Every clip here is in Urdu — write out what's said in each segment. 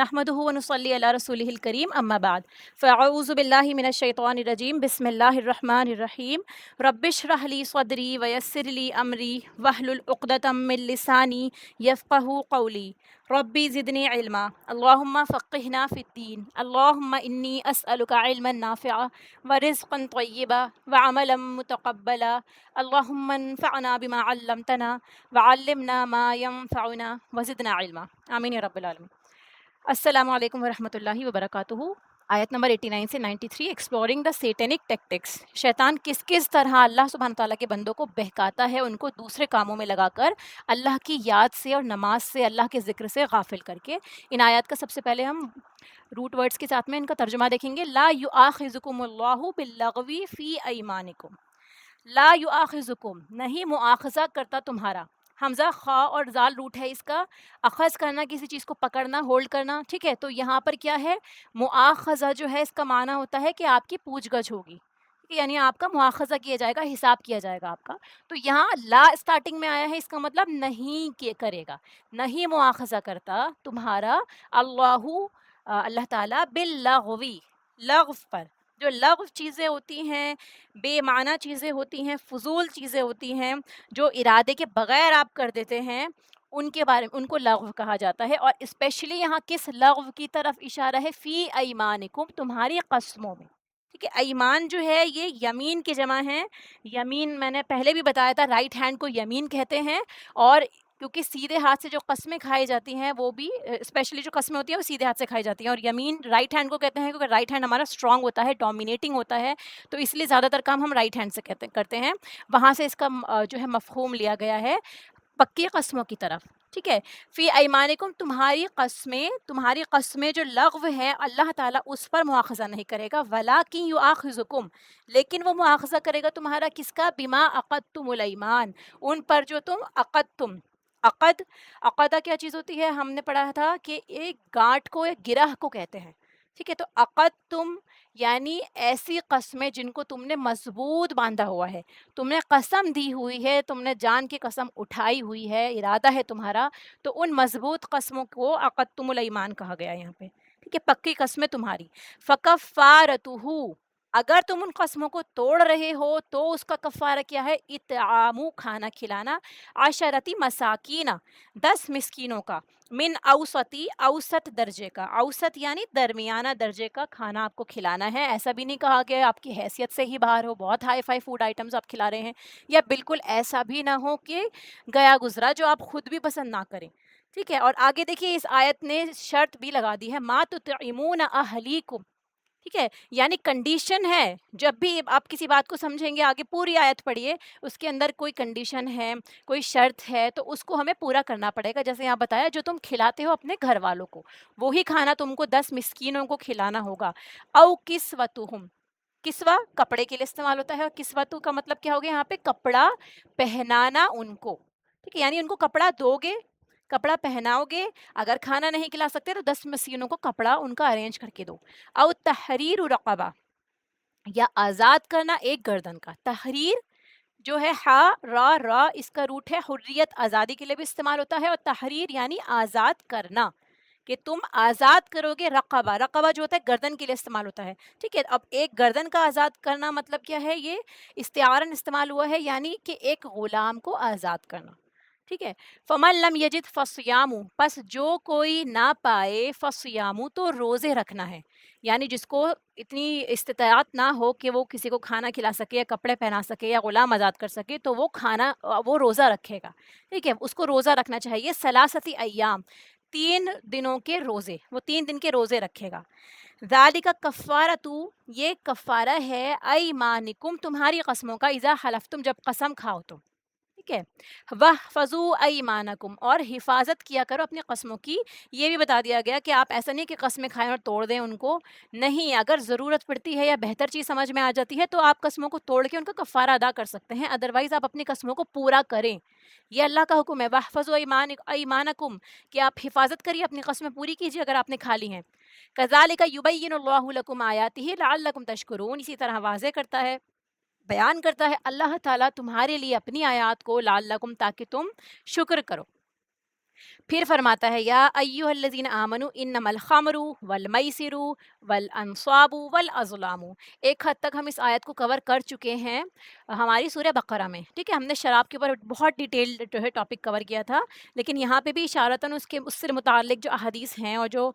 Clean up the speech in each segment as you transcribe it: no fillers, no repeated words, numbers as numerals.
نحمده ونصلي على رسوله الكريم اما بعد فاعوذ بالله من الشيطان الرجيم بسم الله الرحمن الرحيم رب اشرح لي صدري ويسر لي امري واحلل عقدة من لساني يفقهوا قولي ربي زدني علما اللهم فقهنا في الدين اللهم اني اسالك علما نافعا ورزقا طيبا وعملا متقبلا اللهم انفعنا بما علمتنا وعلمنا ما ينفعنا وزدنا علما آمین یا رب العالمین۔ السلام علیکم ورحمۃ اللہ وبرکاتہ۔ آیت نمبر 89 سے 93، ایکسپلورنگ دا سیٹینک ٹیکٹکس۔ شیطان کس طرح اللہ سبحانہ تعالیٰ کے بندوں کو بہکاتا ہے، ان کو دوسرے کاموں میں لگا کر، اللہ کی یاد سے اور نماز سے، اللہ کے ذکر سے غافل کر کے۔ ان آیات کا سب سے پہلے ہم روٹ ورڈز کے ساتھ میں ان کا ترجمہ دیکھیں گے۔ لا یؤاخذکم اللہ باللغو فی ایمانکم۔ لا یؤاخذکم، نہیں مؤاخذہ کرتا تمہارا۔ حمزہ خا اور زال روٹ ہے اس کا، اخذ کرنا، کسی چیز کو پکڑنا، ہولڈ کرنا، ٹھیک ہے۔ تو یہاں پر کیا ہے، مؤاخذہ جو ہے اس کا معنی ہوتا ہے کہ آپ کی پوچھ گچھ ہوگی، یعنی آپ کا مؤاخذہ کیا جائے گا، حساب کیا جائے گا آپ کا۔ تو یہاں لا اسٹارٹنگ میں آیا ہے، اس کا مطلب نہیں کرے گا، نہیں مؤاخذہ کرتا تمہارا اللہ تعالیٰ باللغوی، لغو پر۔ جو لغو چیزیں ہوتی ہیں، بے معنی چیزیں ہوتی ہیں، فضول چیزیں ہوتی ہیں، جو ارادے کے بغیر آپ کر دیتے ہیں، ان کے بارے میں ان کو لغو کہا جاتا ہے۔ اور اسپیشلی یہاں کس لغو کی طرف اشارہ ہے؟ فی ایمانکم، تمہاری قسموں میں، ٹھیک ہے۔ ایمان جو ہے یہ یمین کی جمع ہے۔ یمین میں نے پہلے بھی بتایا تھا، رائٹ ہینڈ کو یمین کہتے ہیں، اور کیونکہ سیدھے ہاتھ سے جو قسمیں کھائی جاتی ہیں وہ بھی اسپیشلی جو قسمیں ہوتی ہیں وہ سیدھے ہاتھ سے کھائی جاتی ہیں، اور یمین رائٹ ہینڈ کو کہتے ہیں کیونکہ رائٹ ہینڈ ہمارا اسٹرانگ ہوتا ہے، ڈومینیٹنگ ہوتا ہے، تو اس لیے زیادہ تر کام ہم رائٹ ہینڈ سے کرتے ہیں۔ وہاں سے اس کا جو ہے مفہوم لیا گیا ہے پکی قسموں کی طرف، ٹھیک ہے۔ فی ایمانکم، تمہاری قسمیں جو لغو ہیں، اللہ تعالیٰ اس پر مؤاخذہ نہیں کرے گا۔ ولیکن یؤاخذکم، لیکن وہ مؤاخذہ کرے گا تمہارا کس کا؟ بما عقدتم الایمان، ان پر جو تم عقدتم۔ عقدہ کیا چیز ہوتی ہے؟ ہم نے پڑھا تھا کہ ایک گانٹ کو، ایک گرہ کو کہتے ہیں، ٹھیک ہے۔ تو عقدتم یعنی ایسی قسمیں جن کو تم نے مضبوط باندھا ہوا ہے، تم نے قسم دی ہوئی ہے، تم نے جان کی قسم اٹھائی ہوئی ہے، ارادہ ہے تمہارا، تو ان مضبوط قسموں کو عقدتم الایمان کہا گیا یہاں پہ، ٹھیک ہے، پکی قسمیں تمہاری۔ فکفارتہ، اگر تم ان قسموں کو توڑ رہے ہو تو اس کا کفارہ کیا ہے؟ اطعام، کھانا کھلانا، عشرتی مساکین، 10 مسکینوں کا، من اوسطی، اوسط درجے کا، اوسط یعنی درمیانہ درجے کا کھانا آپ کو کھلانا ہے۔ ایسا بھی نہیں کہا کہ آپ کی حیثیت سے ہی باہر ہو، بہت ہائی فائی فوڈ آئٹمز آپ کھلا رہے ہیں، یا بالکل ایسا بھی نہ ہو کہ گیا گزرا جو آپ خود بھی پسند نہ کریں، ٹھیک ہے۔ اور آگے دیکھیے اس آیت نے شرط بھی لگا دی ہے، ما تطعمون اہلیکم، ٹھیک ہے، یعنی کنڈیشن ہے۔ جب بھی آپ کسی بات کو سمجھیں گے، آگے پوری آیت پڑھیے، اس کے اندر کوئی کنڈیشن ہے، کوئی شرط ہے، تو اس کو ہمیں پورا کرنا پڑے گا۔ جیسے یہاں بتایا، جو تم کھلاتے ہو اپنے گھر والوں کو، وہی کھانا تم کو 10 مسکینوں کو کھلانا ہوگا۔ او کسوتہم، کسوہ کپڑے کے لیے استعمال ہوتا ہے، اور کسوتو کا مطلب کیا ہوگا یہاں پہ؟ کپڑا پہنانا ان کو، ٹھیک ہے، یعنی ان کو کپڑا دو گے، کپڑا پہناؤ گے۔ اگر کھانا نہیں کھلا سکتے تو 10 مسکینوں کو کپڑا ان کا ارینج کر کے دو۔ او تحریر رقبہ، یا آزاد کرنا ایک گردن کا۔ تحریر جو ہے ہا را، اس کا روٹ ہے حریت، آزادی کے لیے بھی استعمال ہوتا ہے، اور تحریر یعنی آزاد کرنا، کہ تم آزاد کرو گے رقبہ۔ رقبہ جو ہوتا ہے گردن کے لیے استعمال ہوتا ہے، ٹھیک ہے۔ اب ایک گردن کا آزاد کرنا مطلب کیا ہے؟ یہ استعارن استعمال ہوا ہے، یعنی کہ ایک غلام کو آزاد کرنا، ٹھیک ہے۔ فمن لم یجد فصیام، پس جو کوئی نہ پائے، فصیام تو روزے رکھنا ہے، یعنی جس کو اتنی استطاعت نہ ہو کہ وہ کسی کو کھانا کھلا سکے، یا کپڑے پہنا سکے، یا غلام آزاد کر سکے، تو وہ روزہ رکھے گا، ٹھیک ہے، اس کو روزہ رکھنا چاہیے۔ ثلاثتی ایام، 3 دنوں کے روزے، وہ 3 دن کے روزے رکھے گا۔ ذالک کفارۃ، یہ کفارہ ہے، ایمانکم، تمہاری قسموں کا، اذا حلفتم، جب قسم کھاؤ تو، ٹھیک ہے۔ وَاحْفَظُوا أَيْمَانَكُمْ، اور حفاظت کیا کرو اپنی قسموں کی۔ یہ بھی بتا دیا گیا کہ آپ ایسا نہیں کہ قسمیں کھائیں اور توڑ دیں ان کو، نہیں، اگر ضرورت پڑتی ہے یا بہتر چیز سمجھ میں آ جاتی ہے تو آپ قسموں کو توڑ کے ان کا کفارہ ادا کر سکتے ہیں، ادروائز آپ اپنی قسموں کو پورا کریں۔ یہ اللہ کا حکم ہے، وَاحْفَظُوا أَيْمَانَكُمْ، کہ آپ حفاظت کریے، اپنی قسمیں پوری کیجیے اگر آپ نے کھا لی ہیں۔ كَذَلِكَ يُبَيِّنُ اللَّهُ لَكُمْ آيَاتِهِ لَعَلَّكُمْ تَشْكُرُونَ، اسی طرح واضح کرتا ہے، بیان کرتا ہے اللہ تعالیٰ تمہارے لیے اپنی آیات کو، لعلکم، تاکہ تم شکر کرو۔ پھر فرماتا ہے یا ایھا الذین آمنوا انما الخمر والمیسر والانصاب والازلام. ایک حد تک ہم اس آیت کو کور کر چکے ہیں ہماری سورہ بقرہ میں. ٹھیک ہے، ہم نے شراب کے اوپر بہت ڈیٹیل جو ہے ٹاپک کور کیا تھا، لیکن یہاں پہ بھی اشارتاً اس سے متعلق جو احادیث ہیں اور جو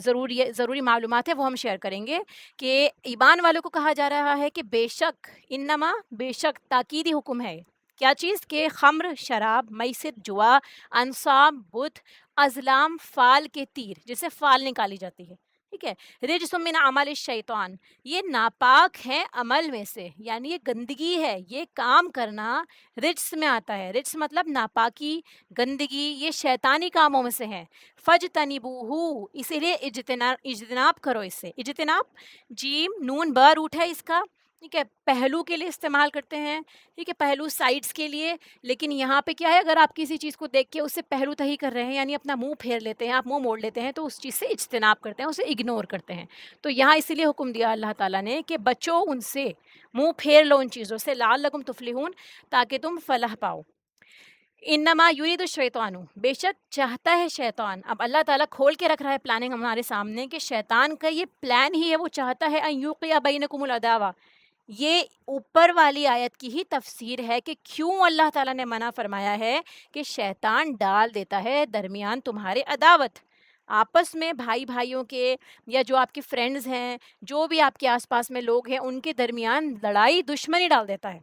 ضروری معلومات ہیں وہ ہم شیئر کریں گے کہ ایمان والوں کو کہا جا رہا ہے کہ بے شک انما، بے شک تاکیدی حکم ہے. کیا چیز؟ کہ خمر شراب، میسر جوا، انصاب بت، ازلام فال کے تیر جس سے فال نکالی جاتی ہے. ٹھیک ہے، رجس من عمل الشیطان، یہ ناپاک ہے عمل میں سے، یعنی یہ گندگی ہے، یہ کام کرنا رجس میں آتا ہے. رجس مطلب ناپاکی، گندگی، یہ شیطانی کاموں میں سے ہے. فجتنبوہ، اسی لیے اجتناب کرو اس سے. اجتناب جیم نون بر روٹ ہے اس کا. ٹھیک ہے، پہلو کے لیے استعمال کرتے ہیں. ٹھیک ہے، پہلو سائڈس کے لیے. لیکن یہاں پہ کیا ہے، اگر آپ کسی چیز کو دیکھ کے اس سے پہلو تہی کر رہے ہیں، یعنی اپنا منہ پھیر لیتے ہیں، آپ منہ موڑ لیتے ہیں، تو اس چیز سے اجتناب کرتے ہیں، اسے اگنور کرتے ہیں. تو یہاں اسی لیے حکم دیا اللہ تعالیٰ نے کہ بچو ان سے، منہ پھیر لو ان چیزوں سے، لعلکم تفلحون، تاکہ تم فلاح پاؤ. انما یرید الشیطان، بے شک چاہتا ہے شیطان. اب اللہ تعالیٰ کھول کے رکھ رہا ہے پلاننگ ہمارے سامنے کہ شیطان کا یہ پلان ہی ہے، وہ چاہتا ہے ان یوقع بینکم العداوہ. یہ اوپر والی آیت کی ہی تفسیر ہے کہ کیوں اللہ تعالیٰ نے منع فرمایا ہے کہ شیطان ڈال دیتا ہے درمیان تمہارے عداوت، آپس میں بھائی بھائیوں کے، یا جو آپ کے فرینڈز ہیں، جو بھی آپ کے آس پاس میں لوگ ہیں، ان کے درمیان لڑائی دشمنی ڈال دیتا ہے.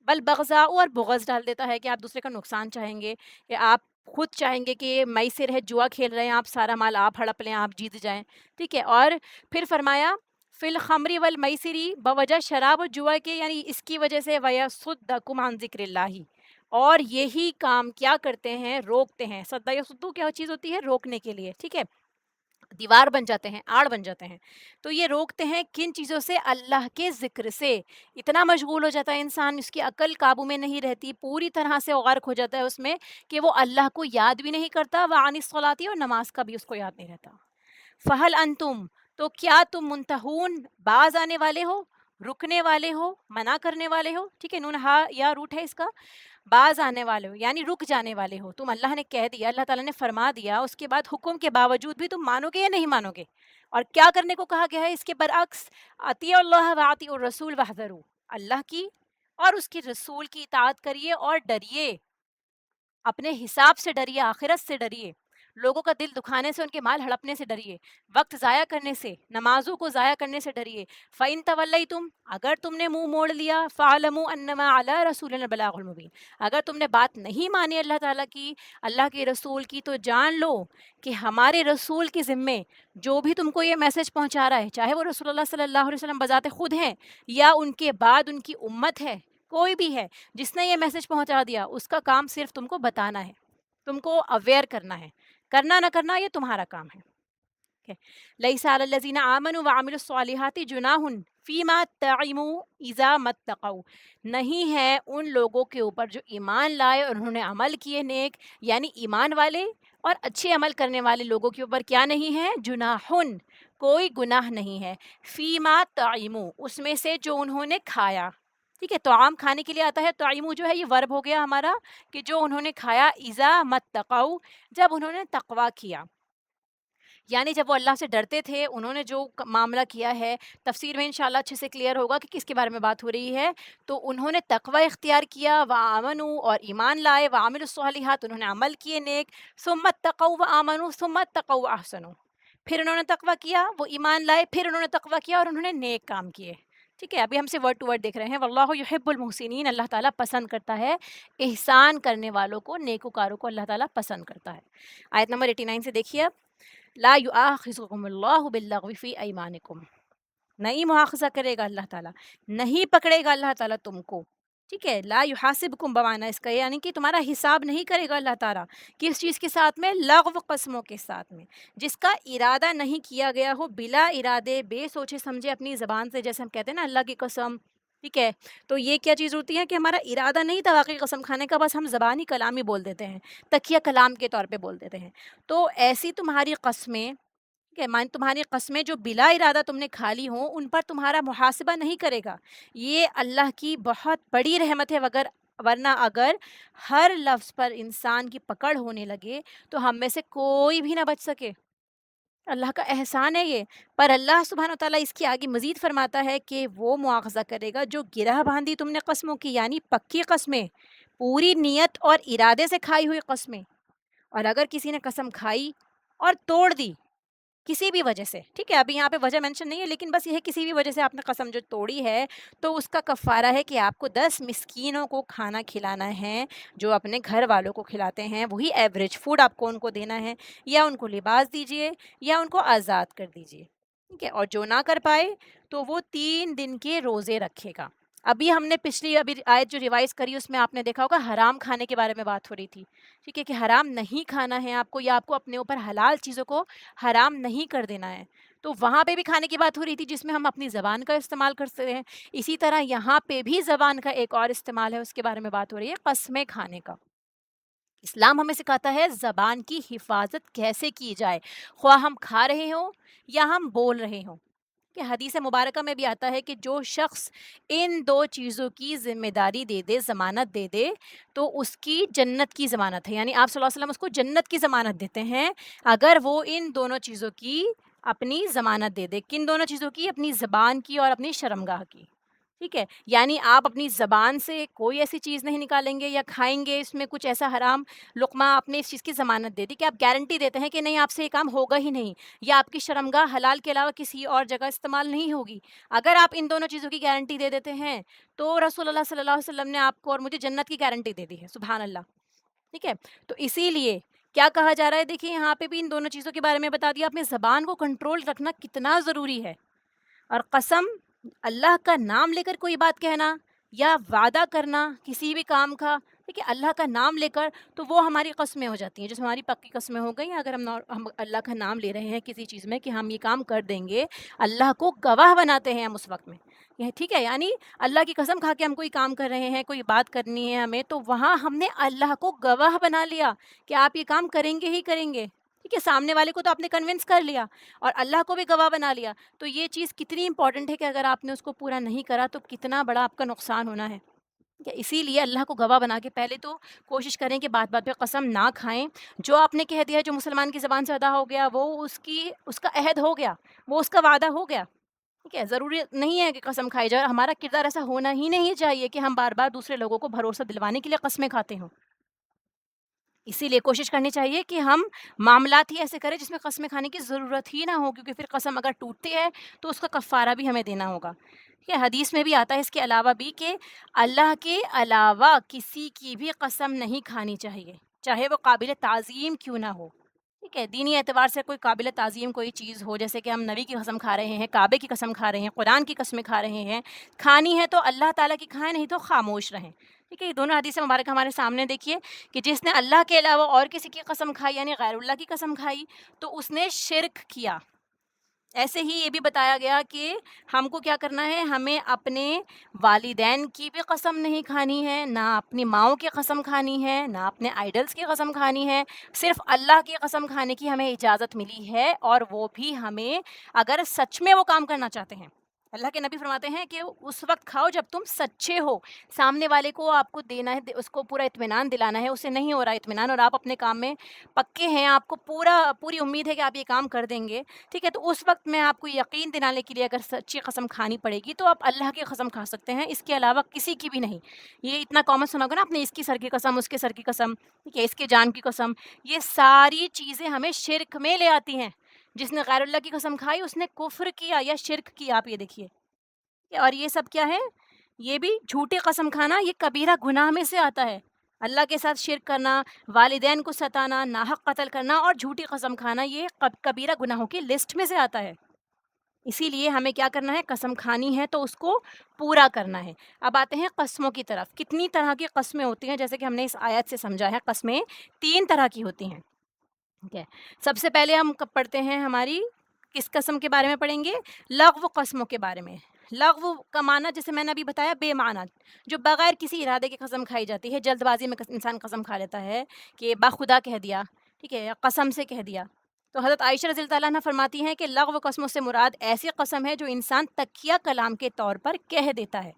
بل بغضاء، اور بغض ڈال دیتا ہے کہ آپ دوسرے کا نقصان چاہیں گے، یا آپ خود چاہیں گے کہ میسر ہے، جوا کھیل رہے ہیں آپ، سارا مال آپ ہڑپ لیں، آپ جیت جائیں. ٹھیک ہے، اور پھر فرمایا فی الخمری والمیسری، بوجہ شراب و جوا کے، یعنی اس کی وجہ سے ویصدکم عن ذکر اللہ، اور یہی کام کیا کرتے ہیں، روکتے ہیں. صدہ یا صدو کیا چیز ہوتی ہے؟ روکنے کے لیے. ٹھیک ہے، دیوار بن جاتے ہیں، آڑ بن جاتے ہیں. تو یہ روکتے ہیں کن چیزوں سے؟ اللہ کے ذکر سے. اتنا مشغول ہو جاتا ہے انسان، اس کی عقل قابو میں نہیں رہتی، پوری طرح سے غرق ہو جاتا ہے اس میں کہ وہ اللہ کو یاد بھی نہیں کرتا، وعن الصلاۃ، اور نماز کا بھی اس کو یاد نہیں رہتا. فہل انتم، تو کیا تم منتہون، باز آنے والے ہو، رکنے والے ہو، منع کرنے والے ہو. ٹھیک ہے، نون ہا یا روٹ ہے اس کا. باز آنے والے ہو یعنی رک جانے والے ہو تم. اللہ نے کہہ دیا، اللہ تعالیٰ نے فرما دیا، اس کے بعد حکم کے باوجود بھی تم مانو گے یا نہیں مانو گے؟ اور کیا کرنے کو کہا گیا ہے اس کے برعکس؟ اطیعوا اللہ واطیعوا الرسول واحذروا، اللہ کی اور اس کے رسول کی اطاعت کریے اور ڈریے، اپنے حساب سے ڈریے، آخرت سے ڈریے، لوگوں کا دل دکھانے سے، ان کے مال ہڑپنے سے ڈریے، وقت ضائع کرنے سے، نمازوں کو ضائع کرنے سے ڈریے. فَإِن تَوَلَّيْتُمْ، اگر تم نے منہ موڑ لیا، فَاعْلَمُوا أَنَّمَا عَلَىٰ رَسُولِنَا الْبَلَاغُ الْمُبِينُ، اگر تم نے بات نہیں مانی اللہ تعالیٰ کی، اللہ کے رسول کی، تو جان لو کہ ہمارے رسول کے ذمے جو بھی تم کو یہ میسج پہنچا رہا ہے، چاہے وہ رسول اللہ صلی اللہ علیہ وسلم بذات خود ہیں یا ان کے بعد ان کی امت ہے، کوئی بھی ہے جس نے یہ میسج پہنچا دیا، اس کا کام صرف تم کو بتانا ہے، تم کو اویئر کرنا ہے. کرنا نہ کرنا یہ تمہارا کام ہے. لیس علی الذین آمنوا وعملوا الصالحات جناح فیما طعموا اذا ما اتقوا، نہیں ہے ان لوگوں کے اوپر جو ایمان لائے اور انہوں نے عمل کیے نیک، یعنی ایمان والے اور اچھے عمل کرنے والے لوگوں کے اوپر کیا نہیں ہے؟ جناحن، کوئی گناہ نہیں ہے. فیما طعموا، اس میں سے جو انہوں نے کھایا. ٹھیک ہے، طعام کھانے کے لیے آتا ہے، طعموا جو ہے یہ ورب ہو گیا ہمارا کہ جو انہوں نے کھایا، اذا ما اتقوا، جب انہوں نے تقویٰ کیا، یعنی جب وہ اللہ سے ڈرتے تھے، انہوں نے جو معاملہ کیا ہے، تفسیر میں انشاءاللہ اچھے سے کلیئر ہوگا کہ کس کے بارے میں بات ہو رہی ہے. تو انہوں نے تقوی اختیار کیا، وآمنوا، اور ایمان لائے، وعملوا الصالحات، انہوں نے عمل کیے نیک، ثم اتقوا وآمنوا ثم اتقوا واحسنوا، پھر انہوں نے تقوی کیا، وہ ایمان لائے، پھر انہوں نے تقوی کیا اور انہوں نے نیک کام کیے. ٹھیک ہے، ابھی ہم سے ورڈ ٹو ورڈ دیکھ رہے ہیں. واللہ یحب المحسنین، اللہ تعالیٰ پسند کرتا ہے احسان کرنے والوں کو، نیکوکاروں کو اللہ تعالیٰ پسند کرتا ہے. آیت نمبر 89 سے دیکھیے اب. لا یؤاخذکم اللہ باللغو فی ایمانکم، نہیں مواخذہ کرے گا اللہ تعالیٰ، نہیں پکڑے گا اللہ تعالیٰ تم کو. ٹھیک ہے، لا یحاسبکم بمعنی اس کا، یعنی کہ تمہارا حساب نہیں کرے گا اللہ تعالیٰ. کس چیز کے ساتھ میں؟ لغو، قسموں کے ساتھ میں، جس کا ارادہ نہیں کیا گیا ہو، بلا ارادے، بے سوچے سمجھے اپنی زبان سے، جیسے ہم کہتے ہیں نا اللہ کی قسم. ٹھیک ہے، تو یہ کیا چیز ہوتی ہے کہ ہمارا ارادہ نہیں تھا واقعی قسم کھانے کا، بس ہم زبانی کلام ہی بول دیتے ہیں، تکیہ کلام کے طور پہ بول دیتے ہیں. تو ایسی تمہاری قسمیں، ٹھیک ہے، تمہاری قسمیں جو بلا ارادہ تم نے کھا لی ہوں، ان پر تمہارا محاسبہ نہیں کرے گا. یہ اللہ کی بہت بڑی رحمت ہے. اگر ورنہ اگر ہر لفظ پر انسان کی پکڑ ہونے لگے تو ہم میں سے کوئی بھی نہ بچ سکے. اللہ کا احسان ہے یہ. پر اللہ سبحانہ و تعالیٰ اس کی آگے مزید فرماتا ہے کہ وہ مواخذہ کرے گا جو گرہ باندھی تم نے قسموں کی، یعنی پکی قسمیں، پوری نیت اور ارادے سے کھائی ہوئی قسمیں. اور اگر کسی نے قسم کھائی اور توڑ دی کسی بھی وجہ سے، ٹھیک ہے، ابھی یہاں پہ وجہ مینشن نہیں ہے، لیکن بس یہ ہے کسی بھی وجہ سے آپ نے قسم جو توڑی ہے، تو اس کا کفارہ ہے کہ آپ کو 10 مسکینوں کو کھانا کھلانا ہے، جو اپنے گھر والوں کو کھلاتے ہیں، وہی ایوریج فوڈ آپ کو ان کو دینا ہے، یا ان کو لباس دیجیے یا ان کو آزاد کر دیجیے. ٹھیک ہے، اور جو نہ کر پائے تو وہ 3 دن کے روزے رکھے گا. ابھی ہم نے پچھلی آیت جو ریوائز کری اس میں آپ نے دیکھا ہوگا حرام کھانے کے بارے میں بات ہو رہی تھی. ٹھیک ہے، کہ حرام نہیں کھانا ہے آپ کو، یا آپ کو اپنے اوپر حلال چیزوں کو حرام نہیں کر دینا ہے. تو وہاں پہ بھی کھانے کی بات ہو رہی تھی جس میں ہم اپنی زبان کا استعمال کر سکتے ہیں. اسی طرح یہاں پہ بھی زبان کا ایک اور استعمال ہے، اس کے بارے میں بات ہو رہی ہے قسمیں کھانے کا. اسلام ہمیں سکھاتا ہے زبان کی حفاظت کیسے کی جائے، خواہ ہم کھا رہے ہوں یا ہم بول رہے ہوں. کہ حدیث مبارکہ میں بھی آتا ہے کہ جو شخص ان 2 چیزوں کی ذمہ داری دے دے، ضمانت دے دے، تو اس کی جنت کی ضمانت ہے. یعنی آپ صلی اللہ علیہ وسلم اس کو جنت کی ضمانت دیتے ہیں اگر وہ ان دونوں چیزوں کی اپنی ضمانت دے دے. کن دونوں چیزوں کی؟ اپنی زبان کی اور اپنی شرمگاہ کی. ٹھیک ہے، یعنی آپ اپنی زبان سے کوئی ایسی چیز نہیں نکالیں گے یا کھائیں گے اس میں کچھ ایسا حرام لقمہ، آپ نے اس چیز کی ضمانت دے دی کہ آپ گارنٹی دیتے ہیں کہ نہیں آپ سے یہ کام ہوگا ہی نہیں، یا آپ کی شرمگاہ حلال کے علاوہ کسی اور جگہ استعمال نہیں ہوگی. اگر آپ ان دونوں چیزوں کی گارنٹی دے دیتے ہیں تو رسول اللہ صلی اللہ علیہ وسلم نے آپ کو اور مجھے جنت کی گارنٹی دے دی ہے. سبحان اللہ. ٹھیک ہے، تو اسی لیے کیا کہا جا رہا ہے، دیکھیے یہاں پہ بھی ان دونوں چیزوں کے بارے میں بتا دیا. اپنے زبان کو کنٹرول رکھنا کتنا ضروری ہے. اور قسم، اللہ کا نام لے کر کوئی بات کہنا یا وعدہ کرنا کسی بھی کام کا، ٹھیک ہے، اللہ کا نام لے کر، تو وہ ہماری قسمیں ہو جاتی ہیں، جیسے ہماری پکی قسمیں ہو گئی. اگر ہم اللہ کا نام لے رہے ہیں کسی چیز میں کہ ہم یہ کام کر دیں گے، اللہ کو گواہ بناتے ہیں ہم اس وقت میں. یہ ٹھیک ہے، یعنی اللہ کی قسم کھا کے ہم کوئی کام کر رہے ہیں، کوئی بات کرنی ہے ہمیں، تو وہاں ہم نے اللہ کو گواہ بنا لیا کہ آپ یہ کام کریں گے ہی کریں گے. ٹھیک ہے، سامنے والے کو تو آپ نے کنونس کر لیا اور اللہ کو بھی گواہ بنا لیا. تو یہ چیز کتنی امپورٹنٹ ہے کہ اگر آپ نے اس کو پورا نہیں کرا تو کتنا بڑا آپ کا نقصان ہونا ہے. اسی لیے اللہ کو گواہ بنا کے پہلے تو کوشش کریں کہ بات بات پہ قسم نہ کھائیں. جو آپ نے کہہ دیا، جو مسلمان کی زبان سے ادا ہو گیا، وہ اس کا عہد ہو گیا، وہ اس کا وعدہ ہو گیا. ٹھیک ہے، ضروری نہیں ہے کہ قسم کھائی جائے. ہمارا کردار ایسا ہونا ہی نہیں چاہیے کہ ہم بار بار دوسرے لوگوں کو بھروسہ دلوانے کے لیے قسمیں کھاتے ہوں. اسی لیے کوشش کرنی چاہیے کہ ہم معاملات ہی ایسے کریں جس میں قسمیں کھانے کی ضرورت ہی نہ ہو، کیونکہ پھر قسم اگر ٹوٹتی ہے تو اس کا کفارہ بھی ہمیں دینا ہوگا. یہ حدیث میں بھی آتا ہے اس کے علاوہ بھی کہ اللہ کے علاوہ کسی کی بھی قسم نہیں کھانی چاہیے، چاہے وہ قابل تعظیم کیوں نہ ہو. ٹھیک ہے، دینی اعتبار سے کوئی قابل تعظیم کوئی چیز ہو، جیسے کہ ہم نبی کی قسم کھا رہے ہیں، کعبے کی قسم کھا رہے ہیں، قرآن کی قسمیں کھا رہے ہیں، کھانی ہے تو اللہ تعالیٰ کی کھائیں، نہیں تو خاموش رہیں. ٹھیک ہے، یہ دونوں حدیث مبارک ہمارے سامنے دیکھیے کہ جس نے اللہ کے علاوہ اور کسی کی قسم کھائی، یعنی غیر اللہ کی قسم کھائی، تو اس نے شرک کیا. ایسے ہی یہ بھی بتایا گیا کہ ہم کو کیا کرنا ہے، ہمیں اپنے والدین کی بھی قسم نہیں کھانی ہے، نہ اپنی ماؤں کی قسم کھانی ہے، نہ اپنے آئیڈلس کی قسم کھانی ہے. صرف اللہ کی قسم کھانے کی ہمیں اجازت ملی ہے، اور وہ بھی ہمیں اگر سچ میں وہ کام کرنا چاہتے ہیں. اللہ کے نبی فرماتے ہیں کہ اس وقت کھاؤ جب تم سچے ہو، سامنے والے کو آپ کو دینا ہے، اس کو پورا اطمینان دلانا ہے، اسے نہیں ہو رہا اطمینان اور آپ اپنے کام میں پکے ہیں، آپ کو پوری امید ہے کہ آپ یہ کام کر دیں گے. ٹھیک ہے، تو اس وقت میں آپ کو یقین دلانے کے لیے اگر سچی قسم کھانی پڑے گی تو آپ اللہ کی قسم کھا سکتے ہیں، اس کے علاوہ کسی کی بھی نہیں. یہ اتنا کامن سنا ہوگا نا آپ نے، اس کی سر کی قسم، اس کے سر کی قسم، ٹھیک ہے، اس کے جان کی قسم. یہ ساری چیزیں ہمیں شرک میں لے آتی ہیں. جس نے غیر اللہ کی قسم کھائی اس نے کفر کیا یا شرک کیا. آپ یہ دیکھیے، اور یہ سب کیا ہے، یہ بھی جھوٹی قسم کھانا، یہ کبیرہ گناہ میں سے آتا ہے. اللہ کے ساتھ شرک کرنا، والدین کو ستانا، ناحق قتل کرنا اور جھوٹی قسم کھانا، یہ کبیرہ گناہوں کی لسٹ میں سے آتا ہے. اسی لیے ہمیں کیا کرنا ہے، قسم کھانی ہے تو اس کو پورا کرنا ہے. اب آتے ہیں قسموں کی طرف. کتنی طرح کی قسمیں ہوتی ہیں، جیسے کہ ہم نے اس آیت سے سمجھا ہے، قسمیں 3 طرح کی ہوتی ہیں. ٹھیک ہے، سب سے پہلے ہم پڑھتے ہیں، ہماری کس قسم کے بارے میں پڑھیں گے، لغو قسموں کے بارے میں. لغو کا معنی جیسے میں نے ابھی بتایا، بے معنی، جو بغیر کسی ارادے کے قسم کھائی جاتی ہے. جلد بازی میں انسان قسم کھا لیتا ہے کہ باخدا کہہ دیا، ٹھیک ہے، یا قسم سے کہہ دیا. تو حضرت عائشہ رضی اللہ عنہا فرماتی ہیں کہ لغو قسموں سے مراد ایسی قسم ہے جو انسان تکیہ کلام کے طور پر کہہ دیتا ہے.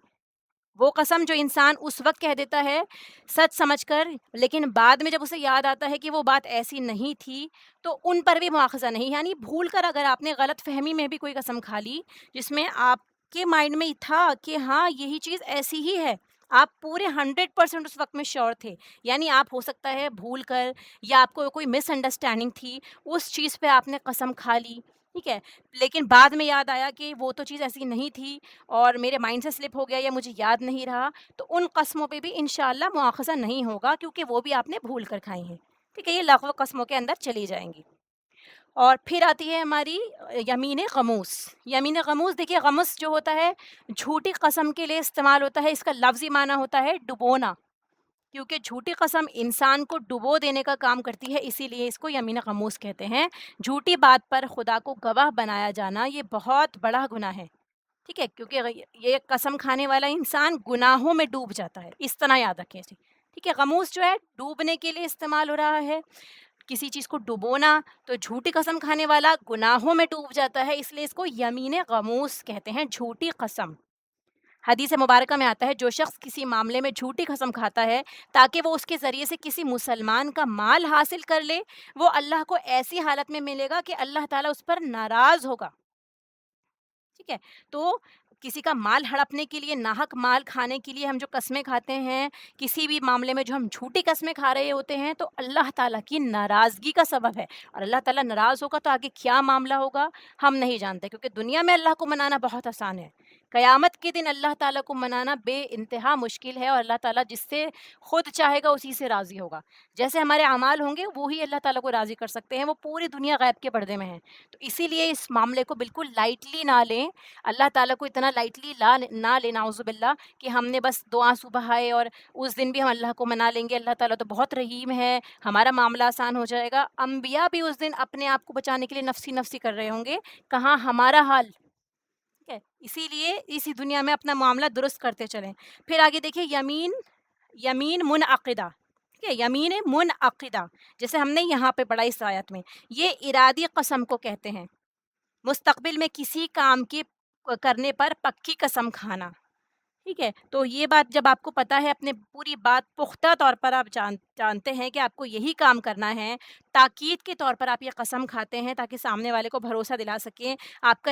وہ قسم جو انسان اس وقت کہہ دیتا ہے سچ سمجھ کر، لیکن بعد میں جب اسے یاد آتا ہے کہ وہ بات ایسی نہیں تھی، تو ان پر بھی مواخذہ نہیں، یعنی بھول کر اگر آپ نے غلط فہمی میں بھی کوئی قسم کھا لی جس میں آپ کے مائنڈ میں تھا کہ ہاں یہی چیز ایسی ہی ہے، آپ پورے 100% اس وقت میں شیور تھے، یعنی آپ ہو سکتا ہے بھول کر یا آپ کو کوئی مس انڈرسٹینڈنگ تھی، اس چیز پہ آپ نے قسم کھا لی، ٹھیک ہے، لیکن بعد میں یاد آیا کہ وہ تو چیز ایسی نہیں تھی اور میرے مائنڈ سے سلپ ہو گیا یا مجھے یاد نہیں رہا، تو ان قسموں پہ بھی انشاءاللہ مواخذہ نہیں ہوگا، کیونکہ وہ بھی آپ نے بھول کر کھائی ہیں، ٹھیک ہے، یہ لغو قسموں کے اندر چلی جائیں گی۔ اور پھر آتی ہے ہماری یمین غموس۔ یمین غموس، دیکھیے غمس جو ہوتا ہے جھوٹی قسم کے لیے استعمال ہوتا ہے، اس کا لفظی معنی ہوتا ہے ڈبونا، کیونکہ جھوٹی قسم انسان کو ڈبو دینے کا کام کرتی ہے، اسی لیے اس کو یمین غموس کہتے ہیں۔ جھوٹی بات پر خدا کو گواہ بنایا جانا یہ بہت بڑا گناہ ہے، ٹھیک ہے، کیونکہ یہ قسم کھانے والا انسان گناہوں میں ڈوب جاتا ہے، اس طرح یاد رکھیں اسے، ٹھیک ہے۔ غموس جو ہے ڈوبنے کے لیے استعمال ہو رہا ہے، کسی چیز کو ڈبونا، تو جھوٹی قسم کھانے والا گناہوں میں ڈوب جاتا ہے، اس لیے اس کو یمین غموس کہتے ہیں، جھوٹی قسم۔ حدیث مبارکہ میں آتا ہے جو شخص کسی معاملے میں جھوٹی قسم کھاتا ہے تاکہ وہ اس کے ذریعے سے کسی مسلمان کا مال حاصل کر لے، وہ اللہ کو ایسی حالت میں ملے گا کہ اللہ تعالیٰ اس پر ناراض ہوگا، ٹھیک ہے۔ تو کسی کا مال ہڑپنے کے لیے، ناحق مال کھانے کے لیے ہم جو قسمیں کھاتے ہیں، کسی بھی معاملے میں جو ہم جھوٹی قسمیں کھا رہے ہوتے ہیں، تو اللہ تعالیٰ کی ناراضگی کا سبب ہے، اور اللہ تعالیٰ ناراض ہوگا تو آگے کیا معاملہ ہوگا ہم نہیں جانتے، کیونکہ دنیا میں اللہ کو منانا بہت آسان ہے، قیامت کے دن اللہ تعالیٰ کو منانا بے انتہا مشکل ہے، اور اللہ تعالیٰ جس سے خود چاہے گا اسی سے راضی ہوگا، جیسے ہمارے اعمال ہوں گے وہی اللہ تعالیٰ کو راضی کر سکتے ہیں، وہ پوری دنیا غیب کے پردے میں ہے، تو اسی لیے اس معاملے کو بالکل لائٹلی نہ لیں، اللہ تعالیٰ کو اتنا لائٹلی نہ لینا، اعوذ باللہ، کہ ہم نے بس 2 آنسو بہائے اور اس دن بھی ہم اللہ کو منا لیں گے، اللہ تعالیٰ تو بہت رحیم ہے، ہمارا معاملہ آسان ہو جائے گا۔ انبیاء بھی اس دن اپنے آپ کو بچانے کے لیے نفسی نفسی کر رہے ہوں گے، کہاں ہمارا حال، ٹھیک ہے، اسی لیے اسی دنیا میں اپنا معاملہ درست کرتے چلیں۔ پھر آگے دیکھیے یمین منعقدہ، ٹھیک ہے، یمین منعقدہ، جیسے ہم نے یہاں پہ پڑھا اس آیت میں، یہ ارادی قسم کو کہتے ہیں، مستقبل میں کسی کام کی کرنے پر پکی قسم کھانا، ٹھیک ہے، تو یہ بات جب آپ کو پتہ ہے، اپنے پوری بات پختہ طور پر آپ جانتے ہیں کہ آپ کو یہی کام کرنا ہے، تاکید کے طور پر آپ یہ قسم کھاتے ہیں تاکہ سامنے والے کو بھروسہ دلا سکیں، آپ